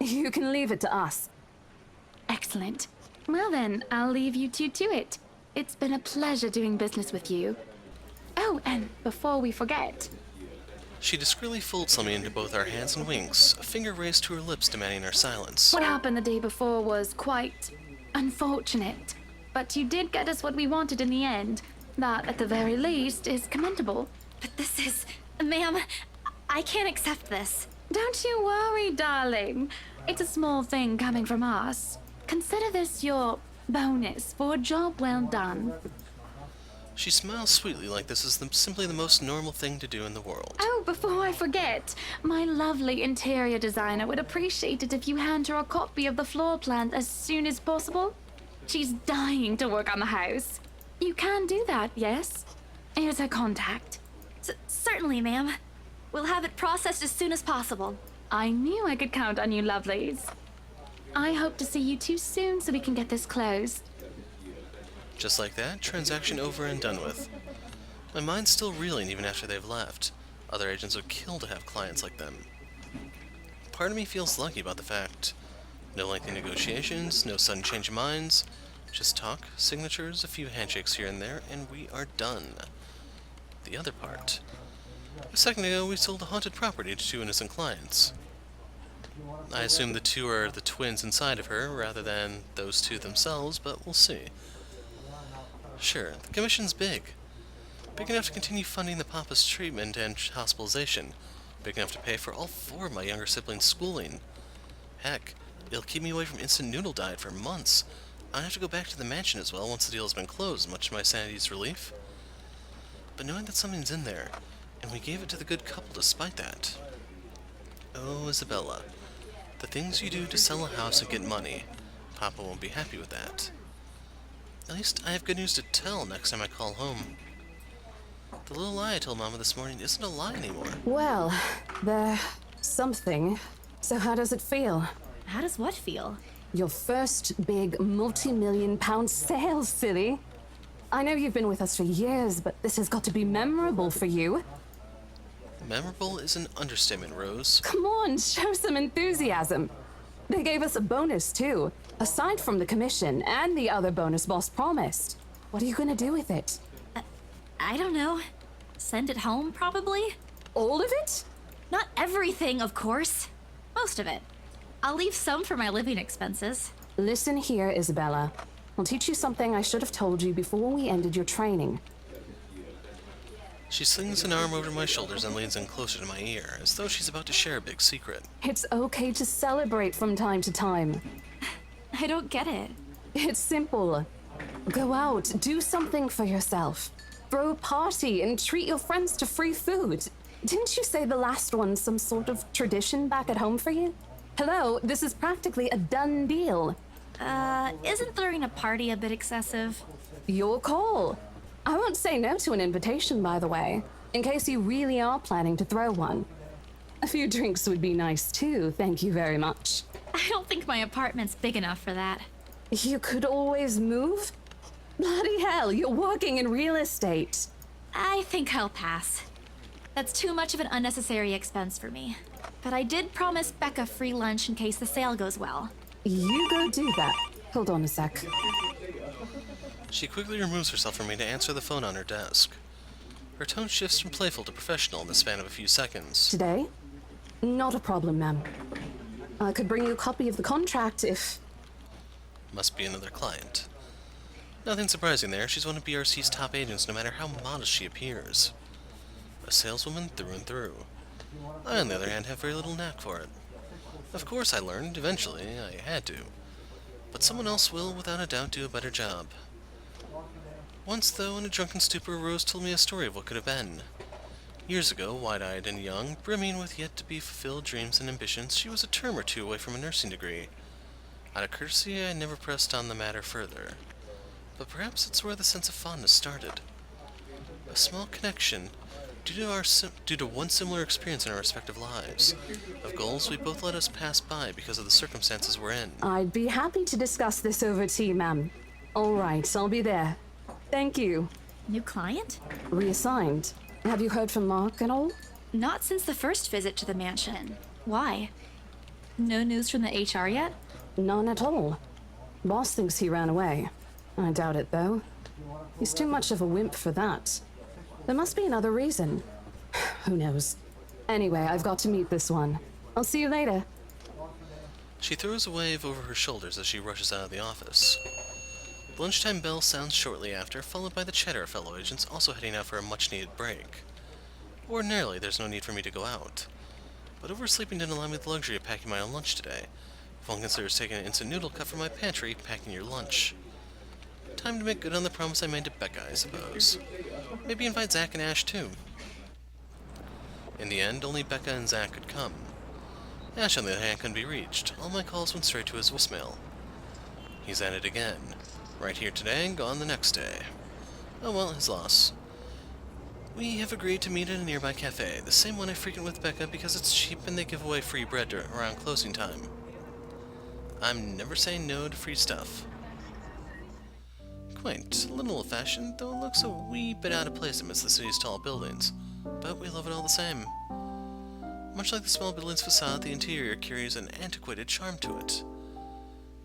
You can leave it to us. Excellent. Well then, I'll leave you two to it. It's been a pleasure doing business with you. Oh, and before we forget... She discreetly folds something into both our hands and winks, a finger raised to her lips demanding our silence. What happened the day before was quite unfortunate. But you did get us what we wanted in the end. That, at the very least, is commendable. But this is... Ma'am, I can't accept this. Don't you worry, darling. It's a small thing coming from us. Consider this your bonus for a job well done. She smiles sweetly like this is simply the most normal thing to do in the world. Oh, before I forget, my lovely interior designer would appreciate it if you hand her a copy of the floor plan as soon as possible. She's dying to work on the house. You can do that, yes? Here's her contact. Certainly, ma'am. We'll have it processed as soon as possible. I knew I could count on you, lovelies. I hope to see you too soon so we can get this closed. Just like that, transaction over and done with. My mind's still reeling even after they've left. Other agents would kill to have clients like them. Part of me feels lucky about the fact. No lengthy negotiations, no sudden change of minds. Just talk, signatures, a few handshakes here and there, and we are done. The other part. A second ago, we sold a haunted property to 2 innocent clients. I assume the 2 are the twins inside of her, rather than those 2 themselves, but we'll see. Sure, the commission's big. Big enough to continue funding the Papa's treatment and hospitalization. Big enough to pay for all 4 of my younger siblings' schooling. Heck, it'll keep me away from instant noodle diet for months. I'll have to go back to the mansion as well once the deal has been closed, much to my sanity's relief. But knowing that something's in there, and we gave it to the good couple despite that. Oh, Isabella, the things you do to sell a house and get money. Papa won't be happy with that. At least I have good news to tell next time I call home. The little lie I told Mama this morning isn't a lie anymore. Well, there's something. So how does it feel? How does what feel? Your first big multi-million-pound sale, silly. I know you've been with us for years, but this has got to be memorable for you. Memorable is an understatement, Rose. Come on, show some enthusiasm. They gave us a bonus, too. Aside from the commission and the other bonus boss promised. What are you gonna do with it? I don't know. Send it home, probably? All of it? Not everything, of course. Most of it. I'll leave some for my living expenses. Listen here, Isabella. I'll teach you something I should have told you before we ended your training. She slings an arm over my shoulders and leans in closer to my ear, as though she's about to share a big secret. It's okay to celebrate from time to time. I don't get it. It's simple. Go out, do something for yourself. Throw a party and treat your friends to free food. Didn't you say the last one's some sort of tradition back at home for you? Hello, this is practically a done deal. Isn't throwing a party a bit excessive? Your call. I won't say no to an invitation, by the way, in case you really are planning to throw one. A few drinks would be nice too, thank you very much. I don't think my apartment's big enough for that. You could always move? Bloody hell, you're working in real estate. I think I'll pass. That's too much of an unnecessary expense for me. But I did promise Becca free lunch in case the sale goes well. You go do that. Hold on a sec. She quickly removes herself from me to answer the phone on her desk. Her tone shifts from playful to professional in the span of a few seconds. Today? Not a problem, ma'am. I could bring you a copy of the contract if... Must be another client. Nothing surprising there, she's one of BRC's top agents no matter how modest she appears. A saleswoman through and through. I, on the other hand, have very little knack for it. Of course I learned, eventually, I had to. But someone else will, without a doubt, do a better job. Once, though, in a drunken stupor, Rose told me a story of what could have been. Years ago, wide-eyed and young, brimming with yet-to-be-fulfilled dreams and ambitions, she was a term or 2 away from a nursing degree. Out of courtesy, I never pressed on the matter further. But perhaps it's where the sense of fondness started. A small connection, due to one similar experience in our respective lives, of goals we both let us pass by because of the circumstances we're in. I'd be happy to discuss this over tea, ma'am. All right, I'll be there. Thank you. New client? Reassigned. Have you heard from Mark at all? Not since the first visit to the mansion. Why? No news from the HR yet? None at all. Boss thinks he ran away. I doubt it, though. He's too much of a wimp for that. There must be another reason. Who knows? Anyway, I've got to meet this one. I'll see you later. She throws a wave over her shoulders as she rushes out of the office. The lunchtime bell sounds shortly after, followed by the chatter of fellow agents also heading out for a much-needed break. Ordinarily, there's no need for me to go out. But oversleeping didn't allow me the luxury of packing my own lunch today. If one considers taking an instant noodle cut from my pantry, packing your lunch. Time to make good on the promise I made to Becca, I suppose. Maybe invite Zach and Ash too. In the end, only Becca and Zach could come. Ash, on the other hand, couldn't be reached. All my calls went straight to his voicemail. He's at it again. Right here today, gone the next day. Oh well, his loss. We have agreed to meet at a nearby cafe, the same one I frequent with Becca because it's cheap and they give away free bread around closing time. I'm never saying no to free stuff. Quaint, a little old-fashioned, though it looks a wee bit out of place amidst the city's tall buildings. But we love it all the same. Much like the small building's facade, the interior carries an antiquated charm to it.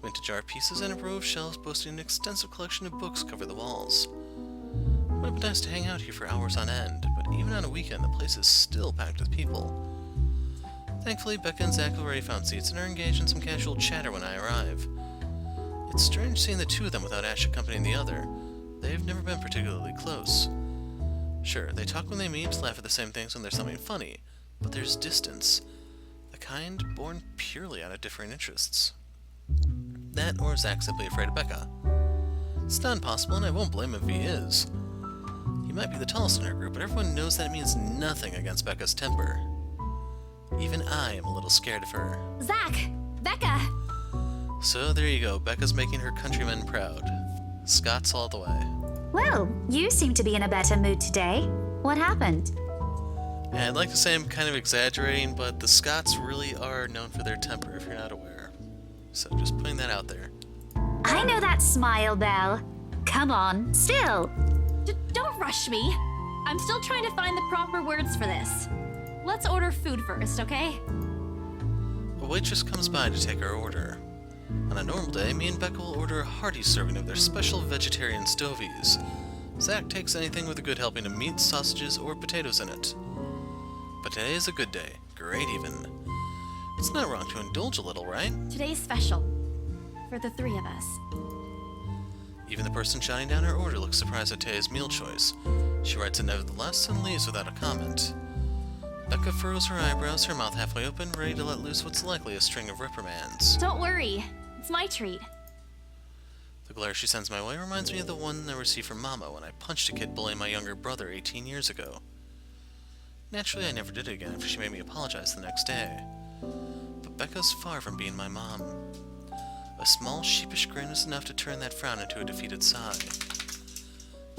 Vintage art pieces and a row of shelves boasting an extensive collection of books cover the walls. It would have been nice to hang out here for hours on end, but even on a weekend the place is still packed with people. Thankfully, Becca and Zach have already found seats and are engaged in some casual chatter when I arrive. It's strange seeing the two of them without Ash accompanying the other. They've never been particularly close. Sure, they talk when they meet, laugh at the same things when there's something funny, but there's distance. The kind born purely out of differing interests. That or Zach's simply afraid of Becca. It's not impossible, and I won't blame him if he is. He might be the tallest in our group, but everyone knows that it means nothing against Becca's temper. Even I am a little scared of her. Zach! Becca! So there you go, Becca's making her countrymen proud. Scots all the way. Well, you seem to be in a better mood today. What happened? And I'd like to say I'm kind of exaggerating, but the Scots really are known for their temper if you're not aware. So just putting that out there. I know that smile, Belle. Come on, still. Don't rush me. I'm still trying to find the proper words for this. Let's order food first, okay? A waitress comes by to take our order. On a normal day, me and Becca will order a hearty serving of their special vegetarian stovies. Zach takes anything with a good helping of meat, sausages, or potatoes in it. But today is a good day. Great even. It's not wrong to indulge a little, right? Today's special. For the three of us. Even the person shouting down her order looks surprised at today's meal choice. She writes it nevertheless and leaves without a comment. Becca furrows her eyebrows, her mouth halfway open, ready to let loose what's likely a string of reprimands. Don't worry. It's my treat. The glare she sends my way reminds me of the one I received from Mama when I punched a kid bullying my younger brother 18 years ago. Naturally, I never did it again after she made me apologize the next day. But Becca's far from being my mom. A small, sheepish grin is enough to turn that frown into a defeated sigh.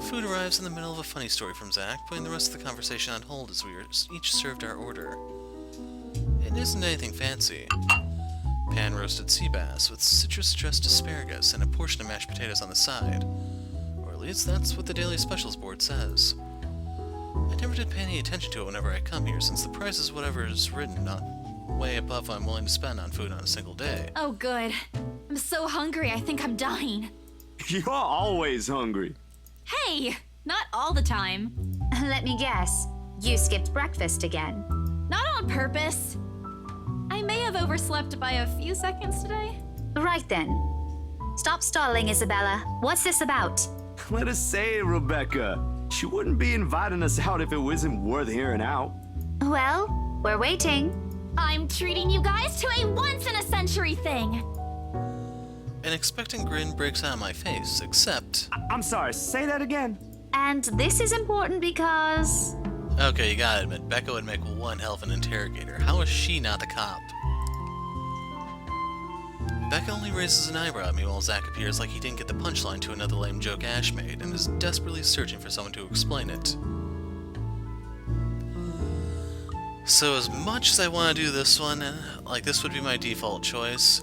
Food arrives in the middle of a funny story from Zach, putting the rest of the conversation on hold as we are each served our order. It isn't anything fancy. Pan-roasted sea bass with citrus-dressed asparagus and a portion of mashed potatoes on the side. Or at least that's what the Daily Specials board says. I never did pay any attention to it whenever I come here, since the price is whatever is written on, way above what I'm willing to spend on food on a single day. Oh, good. I'm so hungry, I think I'm dying. You're always hungry. Hey! Not all the time. Let me guess. You skipped breakfast again. Not on purpose. I may have overslept by a few seconds today. Right then. Stop stalling, Isabella. What's this about? Let us say, Rebecca. She wouldn't be inviting us out if it wasn't worth hearing out. Well, we're waiting. I'm treating you guys to a once-in-a-century thing. An expectant grin breaks out of my face, except... I'm sorry, say that again. And this is important because... Okay, you gotta admit, Becca would make one hell of an interrogator. How is she not the cop? Becca only raises an eyebrow at me while Zach appears like he didn't get the punchline to another lame joke Ash made and is desperately searching for someone to explain it. So as much as I want to do this one, like this would be my default choice,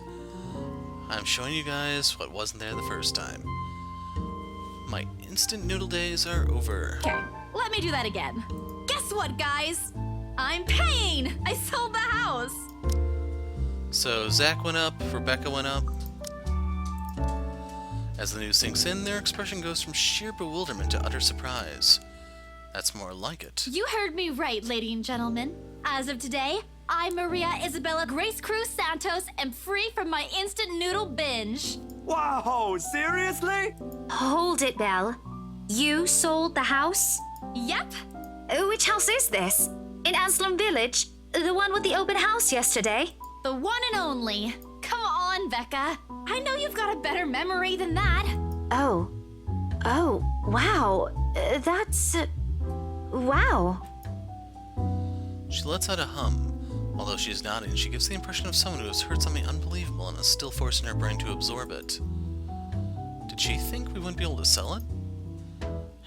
I'm showing you guys what wasn't there the first time. My instant noodle days are over. Okay, let me do that again. Guess what, guys? I'm paying! I sold the house! So Zach went up, Rebecca went up. As the news sinks in, their expression goes from sheer bewilderment to utter surprise. That's more like it. You heard me right, ladies and gentlemen. As of today, I, Maria Isabella Grace Cruz Santos, am free from my instant noodle binge. Wow, seriously? Hold it, Belle. You sold the house? Yep. Which house is this? In Anselm Village? The one with the open house yesterday? The one and only. Come on, Becca. I know you've got a better memory than that. Oh, Oh, wow. That's... wow. She lets out a hum. Although she is nodding, she gives the impression of someone who has heard something unbelievable and is still forcing her brain to absorb it. Did she think we wouldn't be able to sell it?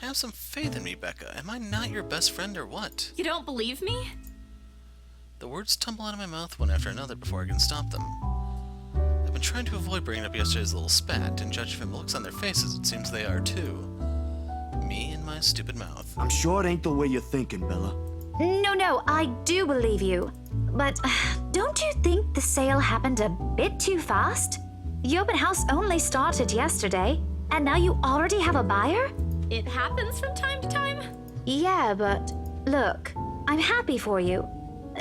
Have some faith in me, Becca. Am I not your best friend or what? You don't believe me? The words tumble out of my mouth one after another before I can stop them. I've been trying to avoid bringing up yesterday's little spat, and judging from the looks on their faces, it seems they are too. Me and my stupid mouth. I'm sure it ain't the way you're thinking, Bella. No, I do believe you. But don't you think the sale happened a bit too fast? The open house only started yesterday, and now you already have a buyer? It happens from time to time. Yeah, but look, I'm happy for you.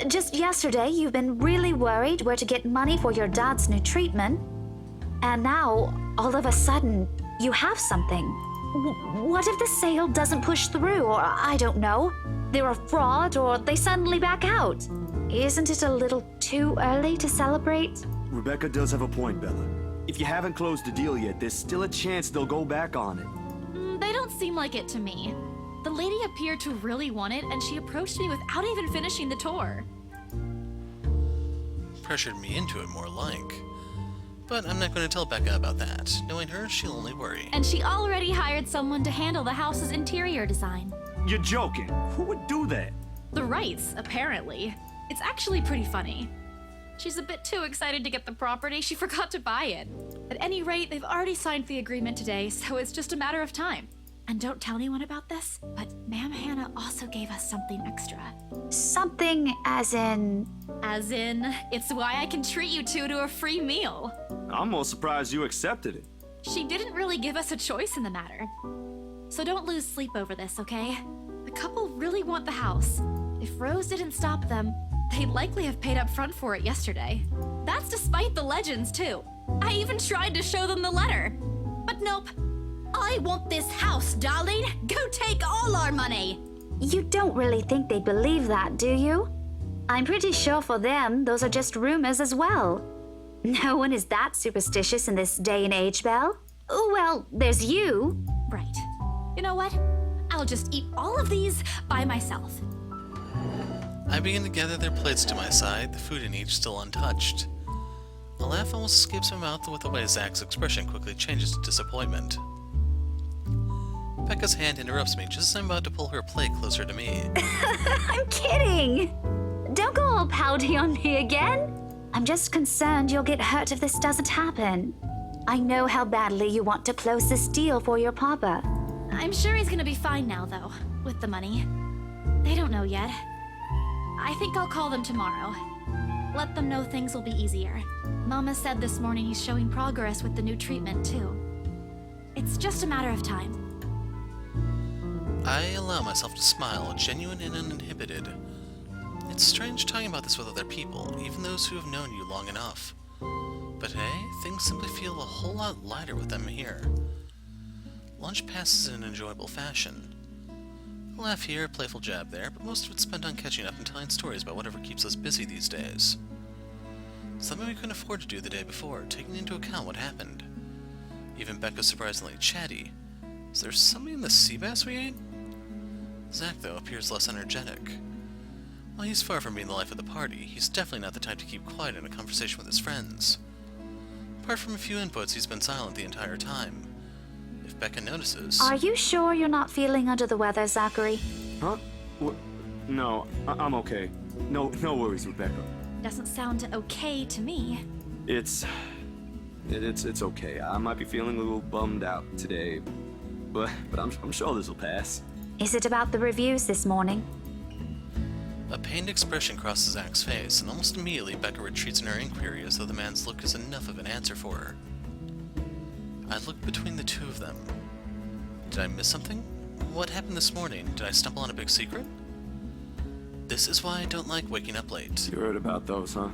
Just yesterday, you've been really worried where to get money for your dad's new treatment. And now, all of a sudden, you have something. What if the sale doesn't push through, or I don't know, they're a fraud, or they suddenly back out? Isn't it a little too early to celebrate? Rebecca does have a point, Bella. If you haven't closed the deal yet, there's still a chance they'll go back on it. They don't seem like it to me. The lady appeared to really want it, and she approached me without even finishing the tour. Pressured me into it, more like. But I'm not going to tell Becca about that. Knowing her, she'll only worry. And she already hired someone to handle the house's interior design. You're joking. Who would do that? The Wrights, apparently. It's actually pretty funny. She's a bit too excited to get the property, she forgot to buy it. At any rate, they've already signed the agreement today, so it's just a matter of time. And don't tell anyone about this, but Ma'am Hannah also gave us something extra. Something as in... As in, it's why I can treat you two to a free meal. I'm more surprised you accepted it. She didn't really give us a choice in the matter. So don't lose sleep over this, okay? The couple really want the house. If Rose didn't stop them, they'd likely have paid up front for it yesterday. That's despite the legends, too. I even tried to show them the letter. But nope. I want this house, darling. Go take all our money. You don't really think they believe that, do you? I'm pretty sure for them, those are just rumors as well. No one is that superstitious in this day and age, Belle. Well, there's you. Right. You know what? I'll just eat all of these by myself. I begin to gather their plates to my side, the food in each still untouched. A laugh almost escapes my mouth with the way Zach's expression quickly changes to disappointment. Becca's hand interrupts me just as I'm about to pull her plate closer to me. I'm kidding! Don't go all pouty on me again. I'm just concerned you'll get hurt if this doesn't happen. I know how badly you want to close this deal for your papa. I'm sure he's gonna be fine now, though, with the money. They don't know yet. I think I'll call them tomorrow. Let them know things will be easier. Mama said this morning he's showing progress with the new treatment, too. It's just a matter of time. I allow myself to smile, genuine and uninhibited. It's strange talking about this with other people, even those who have known you long enough. But hey, things simply feel a whole lot lighter with them here. Lunch passes in an enjoyable fashion. A laugh here, a playful jab there, but most of it's spent on catching up and telling stories about whatever keeps us busy these days. Something we couldn't afford to do the day before, taking into account what happened. Even Becca's surprisingly chatty. Is there something in the sea bass we ate? Zach, though, appears less energetic. While he's far from being the life of the party, he's definitely not the type to keep quiet in a conversation with his friends. Apart from a few inputs, he's been silent the entire time. If Becca notices... Are you sure you're not feeling under the weather, Zachary? Huh? No, I'm okay. No worries, Rebecca. Doesn't sound okay to me. It's okay. I might be feeling a little bummed out today, but I'm sure this will pass. Is it about the reviews this morning? A pained expression crosses Zach's face, and almost immediately Becca retreats in her inquiry as though the man's look is enough of an answer for her. I look between the two of them. Did I miss something? What happened this morning? Did I stumble on a big secret? This is why I don't like waking up late. You heard about those, huh?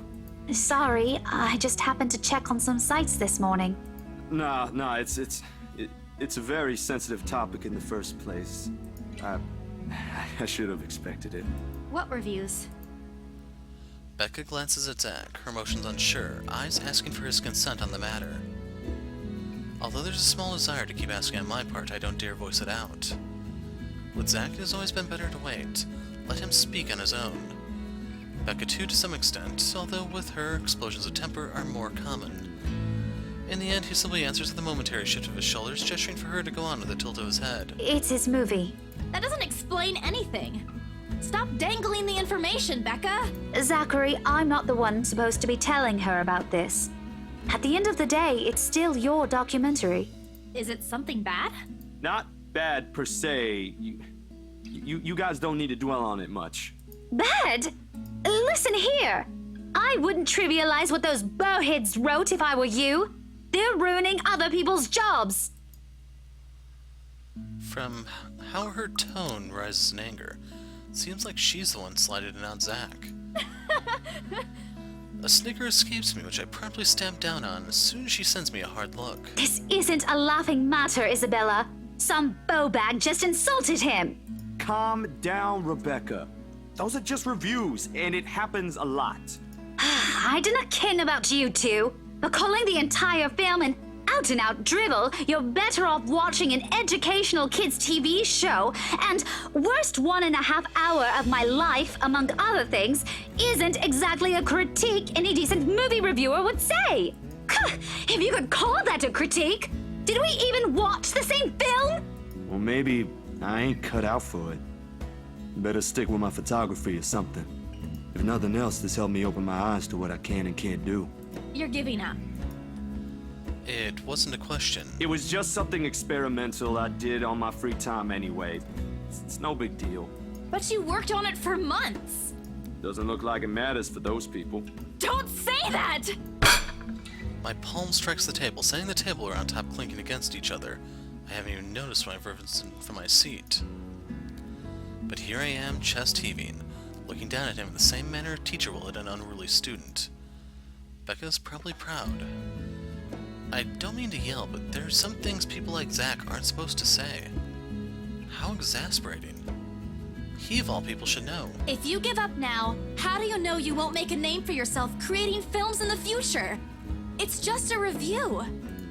Sorry, I just happened to check on some sites this morning. Nah, it's a very sensitive topic in the first place. I should have expected it. What reviews? Becca glances at Zach, her emotions unsure, eyes asking for his consent on the matter. Although there's a small desire to keep asking on my part, I don't dare voice it out. With Zach, it has always been better to wait. Let him speak on his own. Becca too, to some extent, although with her, explosions of temper are more common. In the end, he simply answers with a momentary shift of his shoulders, gesturing for her to go on with a tilt of his head. It's his movie. That doesn't explain anything. Stop dangling the information, Becca! Zachary, I'm not the one supposed to be telling her about this. At the end of the day, it's still your documentary. Is it something bad? Not bad per se. You guys don't need to dwell on it much. Bad? Listen here. I wouldn't trivialize what those bowheads wrote if I were you. They're ruining other people's jobs. From how her tone rises in anger, it seems like she's the one slided in on Zach. A snicker escapes me, which I promptly stamp down on as soon as she sends me a hard look. This isn't a laughing matter, Isabella. Some bowbag just insulted him. Calm down, Rebecca. Those are just reviews, and it happens a lot. I do not ken about you two, but calling the entire film an out-and-out drivel, you're better off watching an educational kids' TV show, and worst 1.5 hour of my life, among other things, isn't exactly a critique any decent movie reviewer would say. If you could call that a critique, did we even watch the same film? Well, maybe I ain't cut out for it. Better stick with my photography or something. If nothing else, this helped me open my eyes to what I can and can't do. You're giving up. It wasn't a question. It was just something experimental I did on my free time anyway. It's no big deal. But you worked on it for months. Doesn't look like it matters for those people. Don't say that! My palm strikes the table, sending the tableware on top clinking against each other. I haven't even noticed when I've risen from my seat. But here I am, chest heaving, looking down at him in the same manner a teacher will at an unruly student. Becca's probably proud. I don't mean to yell, but there are some things people like Zach aren't supposed to say. How exasperating. He of all people should know. If you give up now, how do you know you won't make a name for yourself creating films in the future? It's just a review.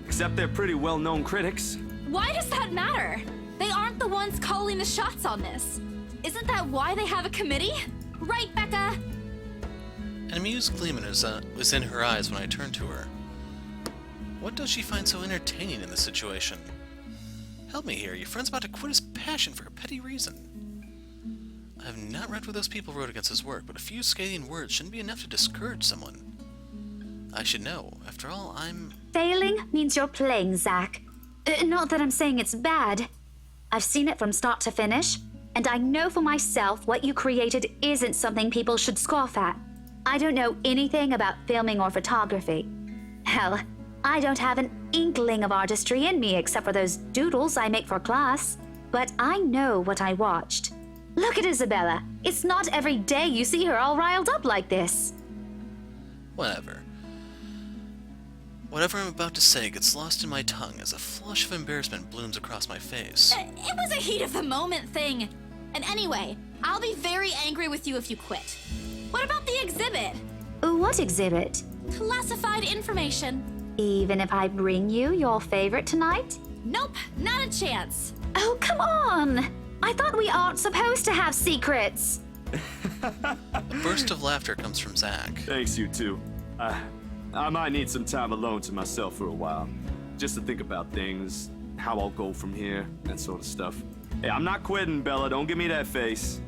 Except they're pretty well-known critics. Why does that matter? They aren't the ones calling the shots on this. Isn't that why they have a committee? Right, Becca? An amused gleam was in her eyes when I turned to her. What does she find so entertaining in this situation? Help me here, your friend's about to quit his passion for a petty reason. I have not read what those people wrote against his work, but a few scathing words shouldn't be enough to discourage someone. I should know. After all, I'm... Failing means you're playing, Zach. Not that I'm saying it's bad. I've seen it from start to finish, and I know for myself what you created isn't something people should scoff at. I don't know anything about filming or photography. Hell, I don't have an inkling of artistry in me except for those doodles I make for class. But I know what I watched. Look at Isabella. It's not every day you see her all riled up like this. Whatever. Whatever I'm about to say gets lost in my tongue as a flush of embarrassment blooms across my face. It was a heat of the moment thing. And anyway, I'll be very angry with you if you quit. What about the exhibit? What exhibit? Classified information. Even if I bring you your favorite tonight? Nope, not a chance. Oh, come on! I thought we aren't supposed to have secrets. A burst of laughter comes from Zach. Thanks, you two. I might need some time alone to myself for a while. Just to think about things, how I'll go from here, that sort of stuff. Hey, I'm not quitting, Bella. Don't give me that face.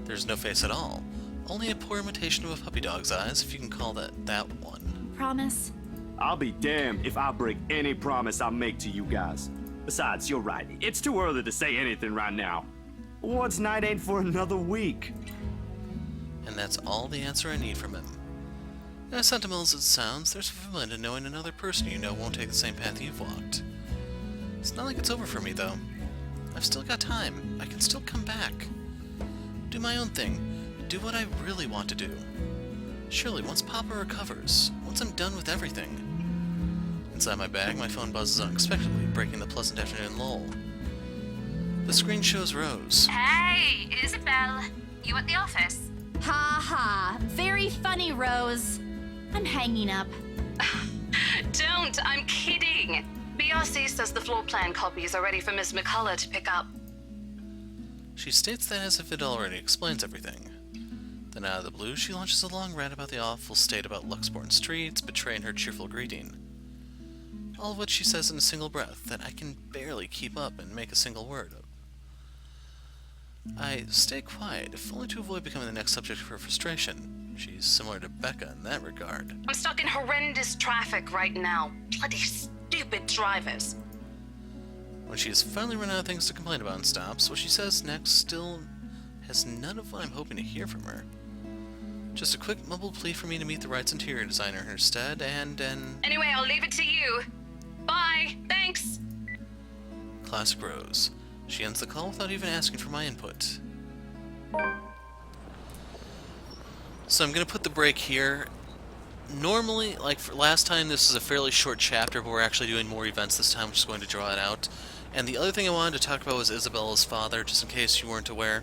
There's no face at all. Only a poor imitation of a puppy dog's eyes, if you can call that one. Promise? I'll be damned if I break any promise I make to you guys. Besides, you're right. It's too early to say anything right now. Awards night ain't for another week. And that's all the answer I need from him. As sentimental as it sounds, there's fulfillment in knowing another person you know won't take the same path you've walked. It's not like it's over for me, though. I've still got time. I can still come back. Do my own thing. Do what I really want to do. Surely, once Papa recovers, once I'm done with everything. Inside my bag, my phone buzzes unexpectedly, breaking the pleasant afternoon lull. The screen shows Rose. Hey, Isabel. You at the office? Ha ha. Very funny, Rose. I'm hanging up. Don't. I'm kidding. thing. BRC says the floor plan copies are ready for Miss McCullough to pick up. She states that as if it already explains everything. Then out of the blue, she launches a long rant about the awful state about Luxbourne streets, betraying her cheerful greeting. All of which she says in a single breath that I can barely keep up and make a single word of. I stay quiet, if only to avoid becoming the next subject of her frustration. She's similar to Becca in that regard. I'm stuck in horrendous traffic right now. Bloody stupid drivers. When she has finally run out of things to complain about and stops, what she says next still has none of what I'm hoping to hear from her. Just a quick mumbled plea for me to meet the rights interior designer in her stead, and Anyway, I'll leave it to you. Bye. Thanks. Classic Rose. She ends the call without even asking for my input. So I'm going to put the break here. Normally, like for last time, this is a fairly short chapter, but we're actually doing more events this time, which is going to draw it out. And the other thing I wanted to talk about was Isabella's father, just in case you weren't aware.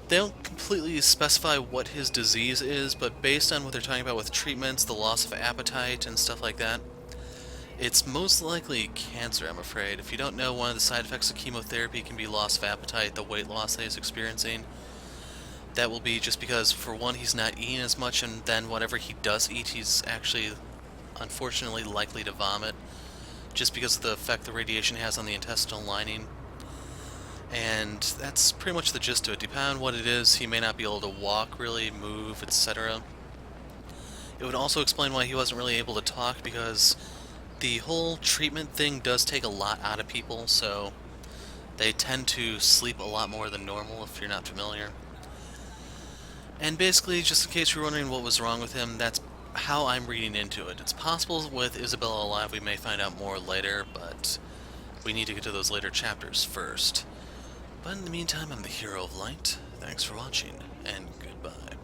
They don't completely specify what his disease is, but based on what they're talking about with treatments, the loss of appetite, and stuff like that, it's most likely cancer, I'm afraid. If you don't know, one of the side effects of chemotherapy can be loss of appetite, the weight loss that he's experiencing. That will be just because, for one, he's not eating as much, and then whatever he does eat, he's actually, unfortunately, likely to vomit, just because of the effect the radiation has on the intestinal lining. And that's pretty much the gist of it. Depending on what it is, he may not be able to walk, really, move, etc. It would also explain why he wasn't really able to talk, because the whole treatment thing does take a lot out of people, so they tend to sleep a lot more than normal, if you're not familiar. And basically, just in case you're wondering what was wrong with him, that's how I'm reading into it. It's possible with Isabella alive we may find out more later, but we need to get to those later chapters first. But in the meantime, I'm the Hero of Light. Thanks for watching, and goodbye.